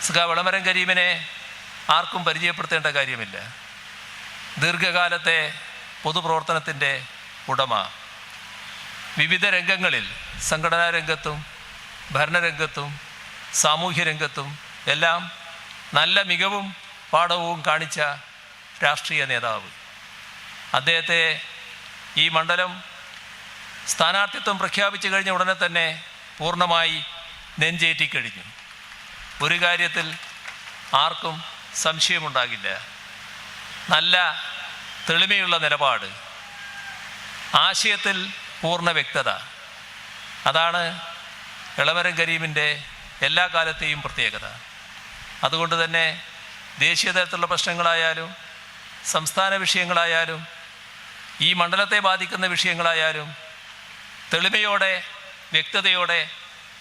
S1: സഖാവ് എളമരം കരീമിനെ ആർക്കും പരിചയപ്പെടുത്തേണ്ട കാര്യമില്ല. ദീർഘകാലത്തെ പൊതുപ്രവർത്തനത്തിൻ്റെ ഉടമ, വിവിധ രംഗങ്ങളിൽ, സംഘടനാ രംഗത്തും ഭരണരംഗത്തും സാമൂഹ്യ രംഗത്തും എല്ലാം നല്ല മികവും പാഠവും കാണിച്ച രാഷ്ട്രീയ നേതാവ്. അദ്ദേഹത്തെ ഈ മണ്ഡലം സ്ഥാനാർത്ഥിത്വം പ്രഖ്യാപിച്ചു കഴിഞ്ഞ ഉടനെ തന്നെ പൂർണ്ണമായി നെഞ്ചേറ്റിക്കഴിഞ്ഞു. ഒരു കാര്യത്തിൽ ആർക്കും സംശയമുണ്ടാകില്ല. നല്ല തെളിമയുള്ള നിലപാട്, ആശയത്തിൽ പൂർണ്ണ വ്യക്തത. അതാണ് എളമരം കരീമിൻ്റെ എല്ലാ കാലത്തെയും പ്രത്യേകത. അതുകൊണ്ട് തന്നെ ദേശീയ തലത്തിലുള്ള പ്രശ്നങ്ങളായാലും സംസ്ഥാന വിഷയങ്ങളായാലും ഈ മണ്ഡലത്തെ ബാധിക്കുന്ന വിഷയങ്ങളായാലും തെളിമയോടെ വ്യക്തതയോടെ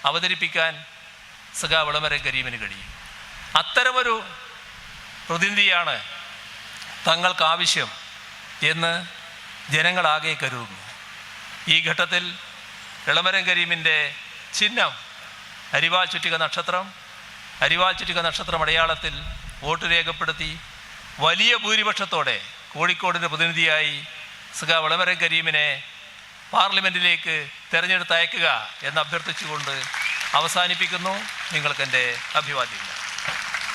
S1: അവതരിപ്പിക്കാൻ സഖാവ് എളമരം കരീമിന് കഴിയും. അത്തരമൊരു പ്രതിനിധിയാണ് തങ്ങൾക്ക് ആവശ്യം എന്ന് ജനങ്ങളാകെ കരുതുന്നു. ഈ ഘട്ടത്തിൽ എളമരം കരീമിൻ്റെ ചിഹ്നം അരിവാൾ ചുറ്റിക നക്ഷത്രം, അരിവാൾ ചുറ്റിക നക്ഷത്രം അടയാളത്തിൽ വോട്ട് രേഖപ്പെടുത്തി വലിയ ഭൂരിപക്ഷത്തോടെ കോഴിക്കോടിൻ്റെ പ്രതിനിധിയായി സഖാവ് എളമരം കരീമിനെ പാർലമെൻറ്റിലേക്ക് തിരഞ്ഞെടുത്തയക്കുക എന്ന് അഭ്യർത്ഥിച്ചുകൊണ്ട് അവസാനിപ്പിക്കുന്നു. നിങ്ങൾക്കെൻ്റെ അഭിവാദ്യങ്ങൾ.